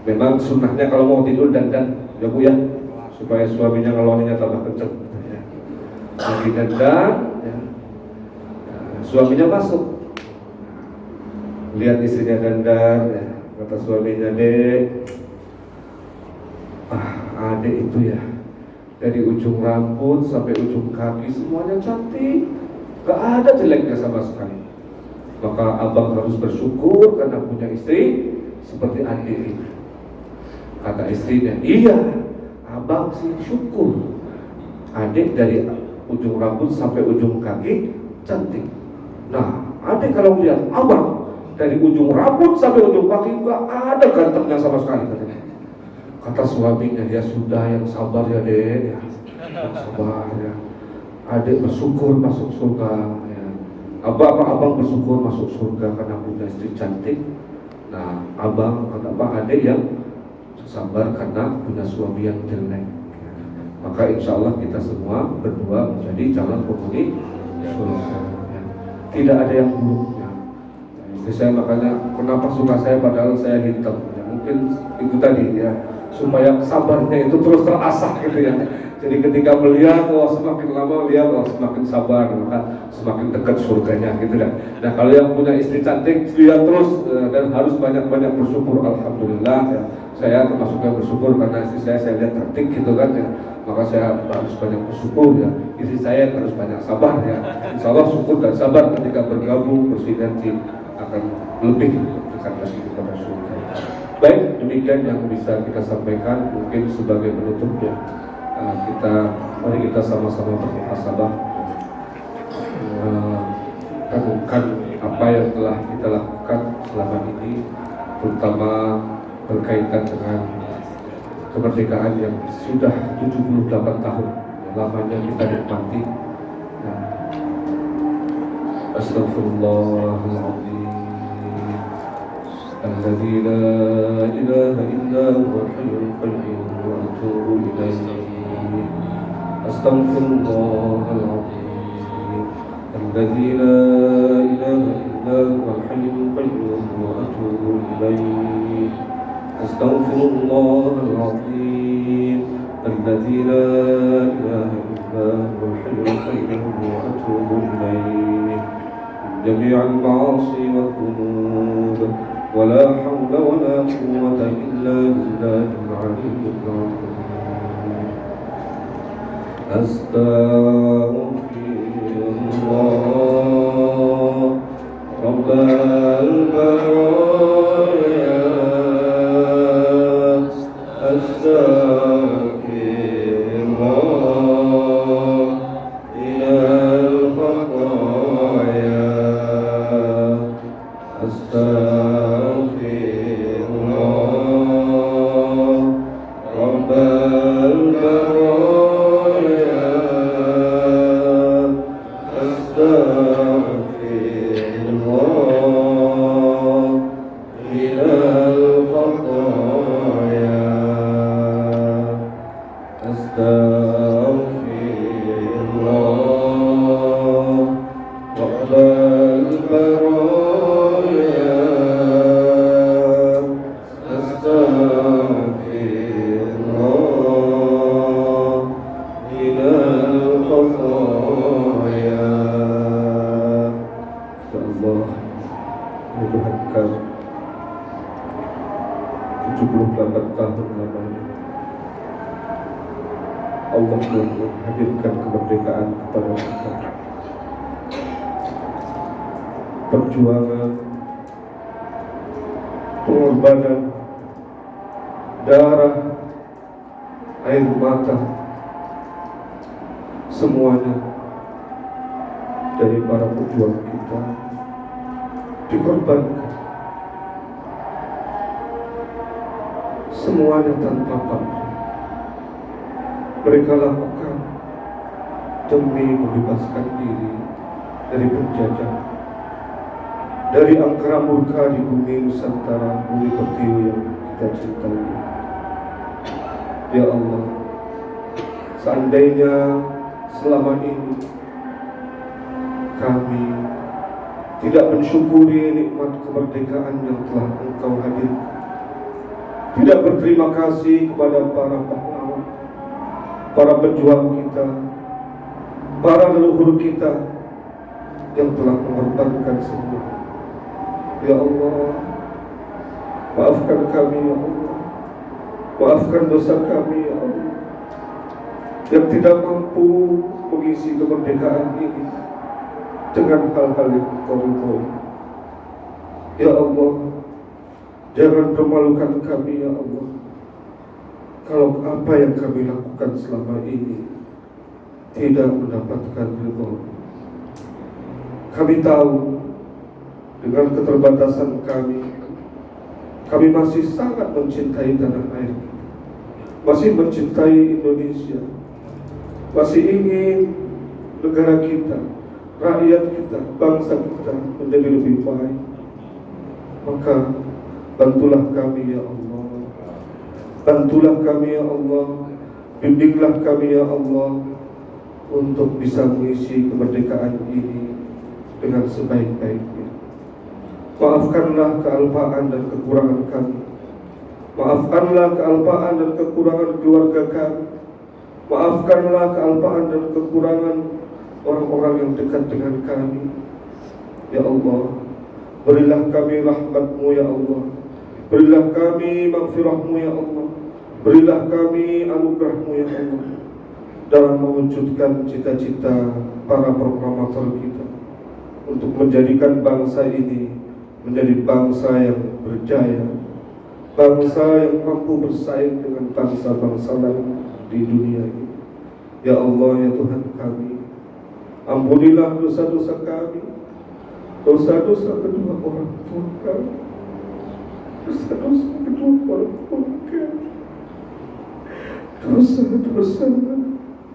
Memang sunnahnya kalau mau tidur dandan ya Bu ya, supaya suaminya ngeloninya tambah kenceng ya. Lagi dandan ya. Suaminya masuk, lihat istrinya dandan ya. Kata suaminya, dek, adek itu ya, dari ujung rambut sampai ujung kaki semuanya cantik, gak ada jeleknya sama sekali. Maka abang harus bersyukur karena punya istri seperti adik ini. Kata istrinya, iya, abang sih syukur, adik dari ujung rambut sampai ujung kaki cantik. Nah, adik kalau melihat abang dari ujung rambut sampai ujung kaki gak ada gantengnya sama sekali, katanya. Kata suaminya, ya sudah, yang sabar ya dek, ya. Yang sabar ya. Adik bersyukur masuk surga ya. abang bersyukur masuk surga karena punya istri cantik. Nah, abang atau ada yang sabar karena punya suami yang jelek. Maka insya Allah kita semua berdua menjadi calon penghuni surga. Tidak ada yang buruknya. Jadi saya makanya kenapa suka saya padahal saya hitam. Ya, mungkin itu tadi ya, supaya sabarnya itu terus terasah gitu ya. Jadi ketika melihat, semakin lama lihat, semakin sabar, maka semakin dekat surganya gitu kan. Nah kalau yang punya istri cantik, lihat terus dan harus banyak-banyak bersyukur. Alhamdulillah ya, saya termasuk yang bersyukur karena istri saya lihat cantik gitu kan ya. Maka saya harus banyak bersyukur ya. Istri saya harus banyak sabar ya. Insya Allah syukur dan sabar ketika bergabung bersinergi akan lebih dekat lagi kepada surga. Baik, demikian yang bisa kita sampaikan mungkin sebagai penutupnya. Mari kita sama-sama bermuhasabah, renungkan apa yang telah kita lakukan selama ini, terutama berkaitan dengan kemerdekaan yang sudah 78 tahun lamanya kita nikmati. Astaghfirullahaladzim, alladzi la ilaha illa huwal hayyul qayyum wa atubu ilaihi. Astaghfirullahaladzim, alladzi la ilaha illa huwal hayyul qayyum wa atubu ilaihi. Astaghfirullahaladzim, alladzi la ilaha illa huwal hayyul qayyum wa atubu ilaihi. Jami'al ma'asi wa dhunub, wa la hawla wa la quwwata illa billahil aliyyil azim. Astaghfirullah Rabbal baraya. Astaghfirullah ilal khataya. Astaghfirullah Rabbal baraya. Astaghfirullah ilal khataya. Astaghfirullah Rabbal baraya. Astaghfirullah ilal khataya. Ya Allah, ya Tuhan kami, 78 tahun lamanya Allah menghadirkan kemerdekaan kepada kita. Perjuangan, pengorbanan, darah, air mata, semuanya dari para pejuang kita dikorbankan. Semuanya tanpa pamrih mereka lakukan demi membebaskan diri dari penjajah, dari angkara murka di bumi Nusantara, bumi Pertiwi yang kita cintai. Ya Allah, seandainya selama ini kami tidak mensyukuri nikmat kemerdekaan yang telah Engkau hadirkan, tidak berterima kasih kepada para pahlawan, para pejuang kita, para leluhur kita yang telah mengorbankan semua. Ya Allah, maafkan kami ya Allah, maafkan dosa kami ya Allah, yang tidak mampu mengisi kemerdekaan ini dengan hal-hal yang Engkau ridhoi. Ya Allah, jangan permalukan kami ya Allah, kalau apa yang kami lakukan selama ini tidak mendapatkan ridho. Kami tahu dengan keterbatasan kami masih sangat mencintai tanah air, masih mencintai Indonesia, masih ingin negara kita rakyat kita, bangsa kita menjadi lebih baik. Maka bantulah kami ya Allah, bantulah kami ya Allah, bimbinglah kami ya Allah untuk bisa mengisi kemerdekaan ini dengan sebaik-baiknya. Maafkanlah kealpaan dan kekurangan kami, maafkanlah kealpaan dan kekurangan keluarga kami, maafkanlah kealpaan dan kekurangan orang-orang yang dekat dengan kami. Ya Allah, berilah kami rahmat-Mu ya Allah, berilah kami maghfirah-Mu ya Allah, berilah kami anugerah-Mu ya Allah, dalam mewujudkan cita-cita para proklamator kita untuk menjadikan bangsa ini menjadi bangsa yang berjaya, bangsa yang mampu bersaing dengan bangsa-bangsa lain di dunia ini. Ya Allah, ya Tuhan kami, ampunilah dosa-dosa kami, dosa-dosa kedua orang tua kami, dosa-dosa kedua orang tua kami, dosa-dosa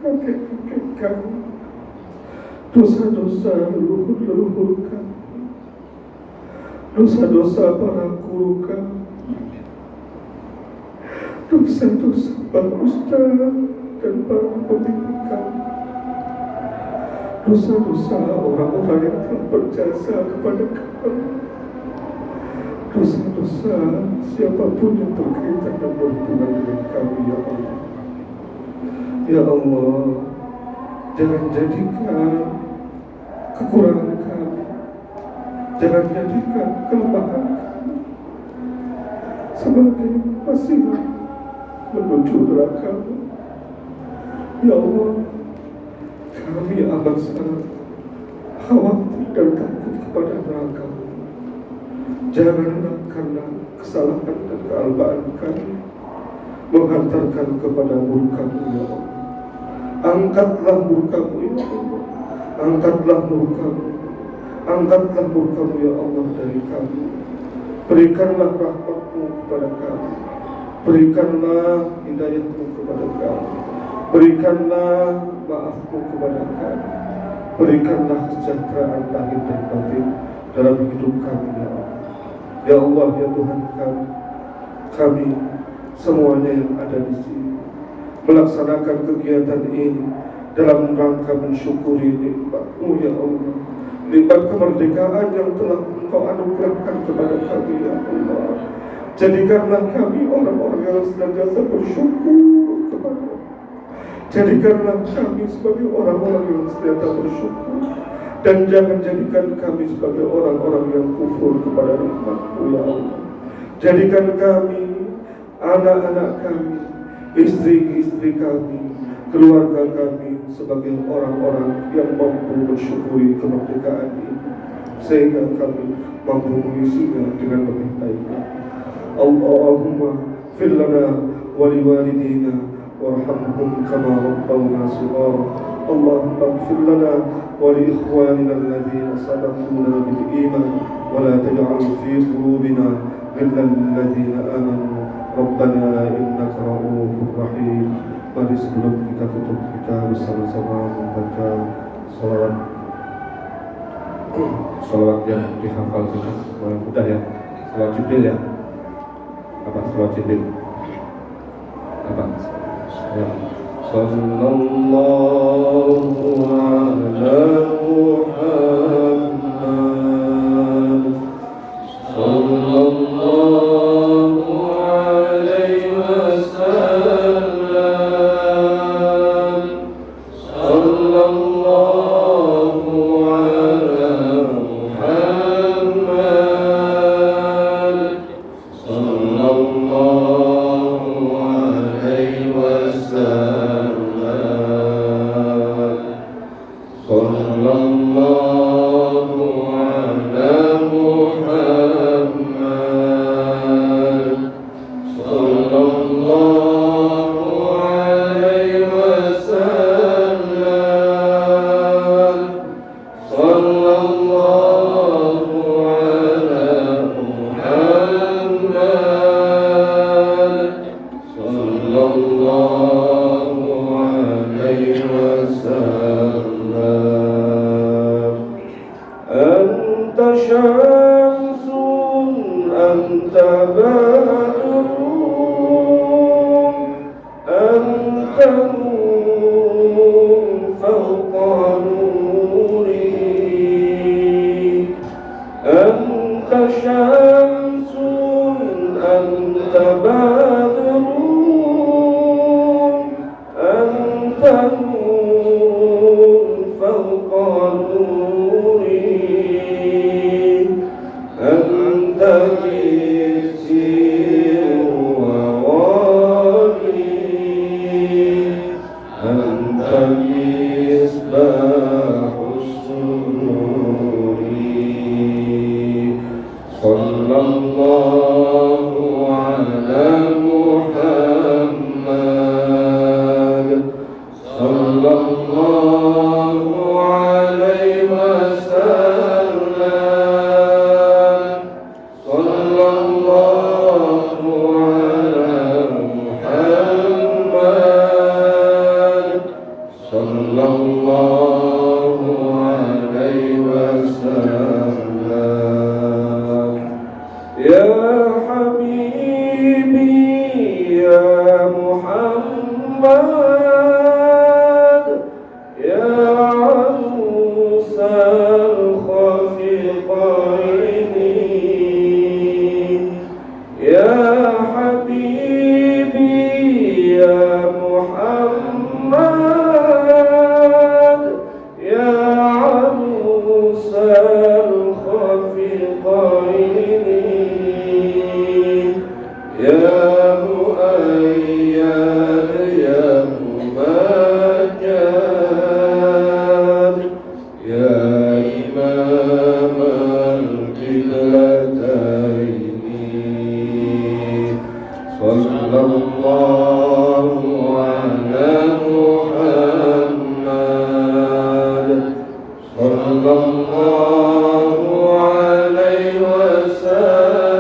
kakek-kakek kami, dosa-dosa leluhur-leluhur kami, dosa-dosa para guru kami, dosa-dosa para ustaz dan para pemimpin kami, dosa-dosa orang-orang yang telah berjasa kepada kami, dosa-dosa siapapun yang berkaitan dan berhubungan dengan kami ya Allah. Ya Allah, jangan jadikan kekurangan kami, jangan jadikan kelemahan kami sebagai wasilah menuju neraka. Ya Allah, kami amat sangat khawatir dan takut kepada neraka. Janganlah karena kesalahan dan kealpaan kami menghantarkan kepada murka-Mu ya Allah. Angkatlah murka-Mu ya Allah, angkatlah murka-Mu, angkatlah murka-Mu ya Allah dari kami. Berikanlah rahmat-Mu kepada kami, berikanlah hidayah-Mu kepada kami, berikanlah maaf-Mu kepada kami, berikanlah kesejahteraan lahir dan batin dalam hidup kami ya Allah. Ya Allah, ya Tuhan kami semuanya yang ada di sini melaksanakan kegiatan ini dalam rangka mensyukuri nikmat-Mu ya Allah, nikmat kemerdekaan yang telah Engkau anugerahkan kepada kami ya Allah. Jadikanlah kami orang-orang yang senantiasa bersyukur kepada-Mu. Jadikanlah kami sebagai orang-orang yang senantiasa bersyukur, dan jangan jadikan kami sebagai orang-orang yang kufur kepada nikmat-Mu ya Allah. Jadikan kami, anak-anak kami, istri-istri kami, keluarga kami sebagai orang-orang yang mampu mensyukuri kemerdekaan ini, sehingga kami mampu mengisinya dengan lebih baik. Allahumma fir lana wa liwalidina warhamhum kama rabbawna shighara. Allahumma fir lana wa li ikhwanina alladhina sabaquna bil iman wa la taj'al fi qulubina ghillan lil ladzina amanu Rabbana innaka ra'ufur rahim. Mari sebelum kita tutup, kita bersama-sama membaca salawat yang dihafal kita. Boleh mudah ya, salawat Jibril ya. Apa salawat Jibril? Apa? Ya. Sallallahu ala Muhammad, sallallahu alaihi wasallam, sallallahu ala Muhammad, sallallahu alaihi wasallam, sallallahu فوق نوري أنت شمس أنت بدر أنت نور فوق نوري أنت كثير ووالي أنت مصباح السرور صلى الله على محمد صلى الله عليه وسلم صلى الله على محمد صلى الله عليه وسلم يا حبيبي يا محمد يا عروس الخفيقين يا حبيبي يا محمد يا عروس الخفيقين يا مؤيد يا ممجد يا إمام القبلتين صلى الله على محمد صلى الله عليه وسلم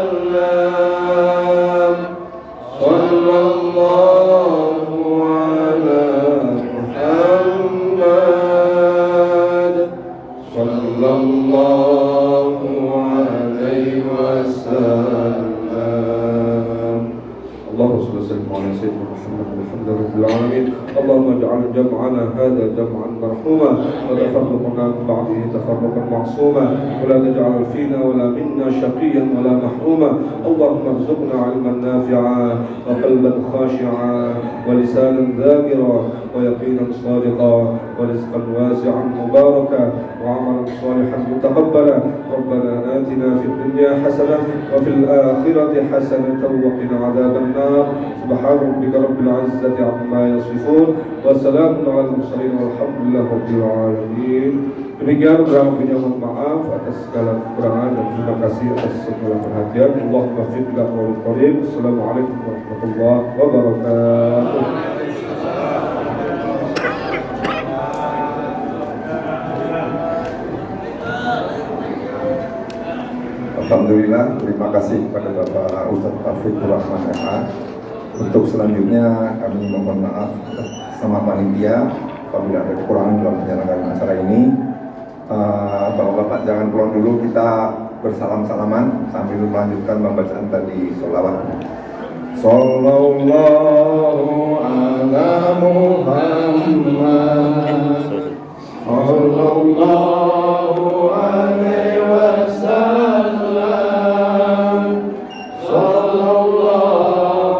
صلى الله على محمد صلى الله عليه وسلم اللهم صل وسلم على سيدنا محمد الحمد لله رب العالمين اللهم اجعل جمعنا هذا جمعا مرحوما وتفرقنا من بعده تفرقا معصوما ولا تجعل فينا ولا منا شقيا ولا محروما اللهم ارزقنا علما نافعا وقلبا خاشعا ولسانا ذاكرا ويقينا صادقا ورزقا واسعا مباركا وعملا صالحا متقبلا ربنا آتنا في الدنيا حسنة وفي الآخرة حسنة وقنا عذاب النار سبحان ربك رب العزة عما يصفون وسلام على المرسلين والحمد لله رب العالمين. Demikian kurang lebihnya mohon maaf atas segala kekurangan dan terima kasih atas segala perhatian. Allahumma fiqh ila qawlil qadim. Assalamualaikum warahmatullahi wabarakatuh. Alhamdulillah, terima kasih kepada Bapak Ustadz Taufikur Rahman MA. Untuk selanjutnya kami mohon maaf sama panitia apabila ada kekurangan dalam penyelenggaraan acara ini. Bapak-bapak jangan pulang dulu, kita bersalam-salaman sambil melanjutkan pembacaan tadi sholawat. Sallallahu ala Muhammad Sallallahu alaihi wasallam Sallallahu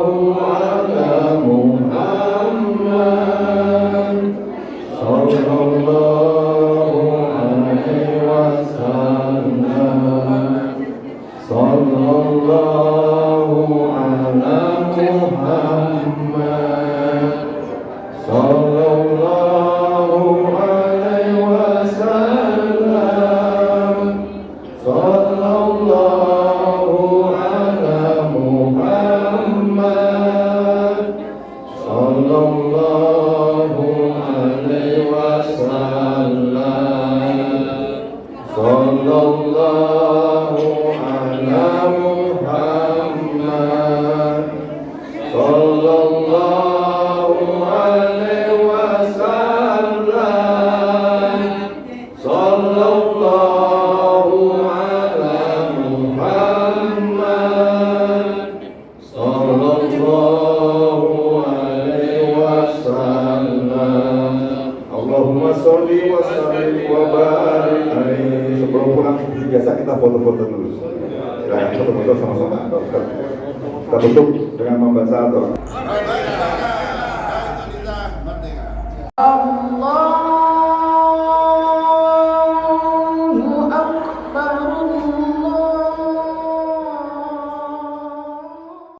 ala Muhammad Sallallahu alaihi wasallam Sallallahu ala Muhammad Sallallahu alaihi wasallam Sallallahu ala Muhammad Sallallahu alaihi wasallam Sallallahu ala Muhammad Sallallahu alaihi wasallam Sallallahu ala Muhammad Sallallahu alaihi wasallam Allahumma sholli wa sallim wa barik alaihi. Sebelum pulang seperti biasa kita foto-foto dulu. Silakan foto-foto sama-sama. Kita tutup dengan membaca doa. Allah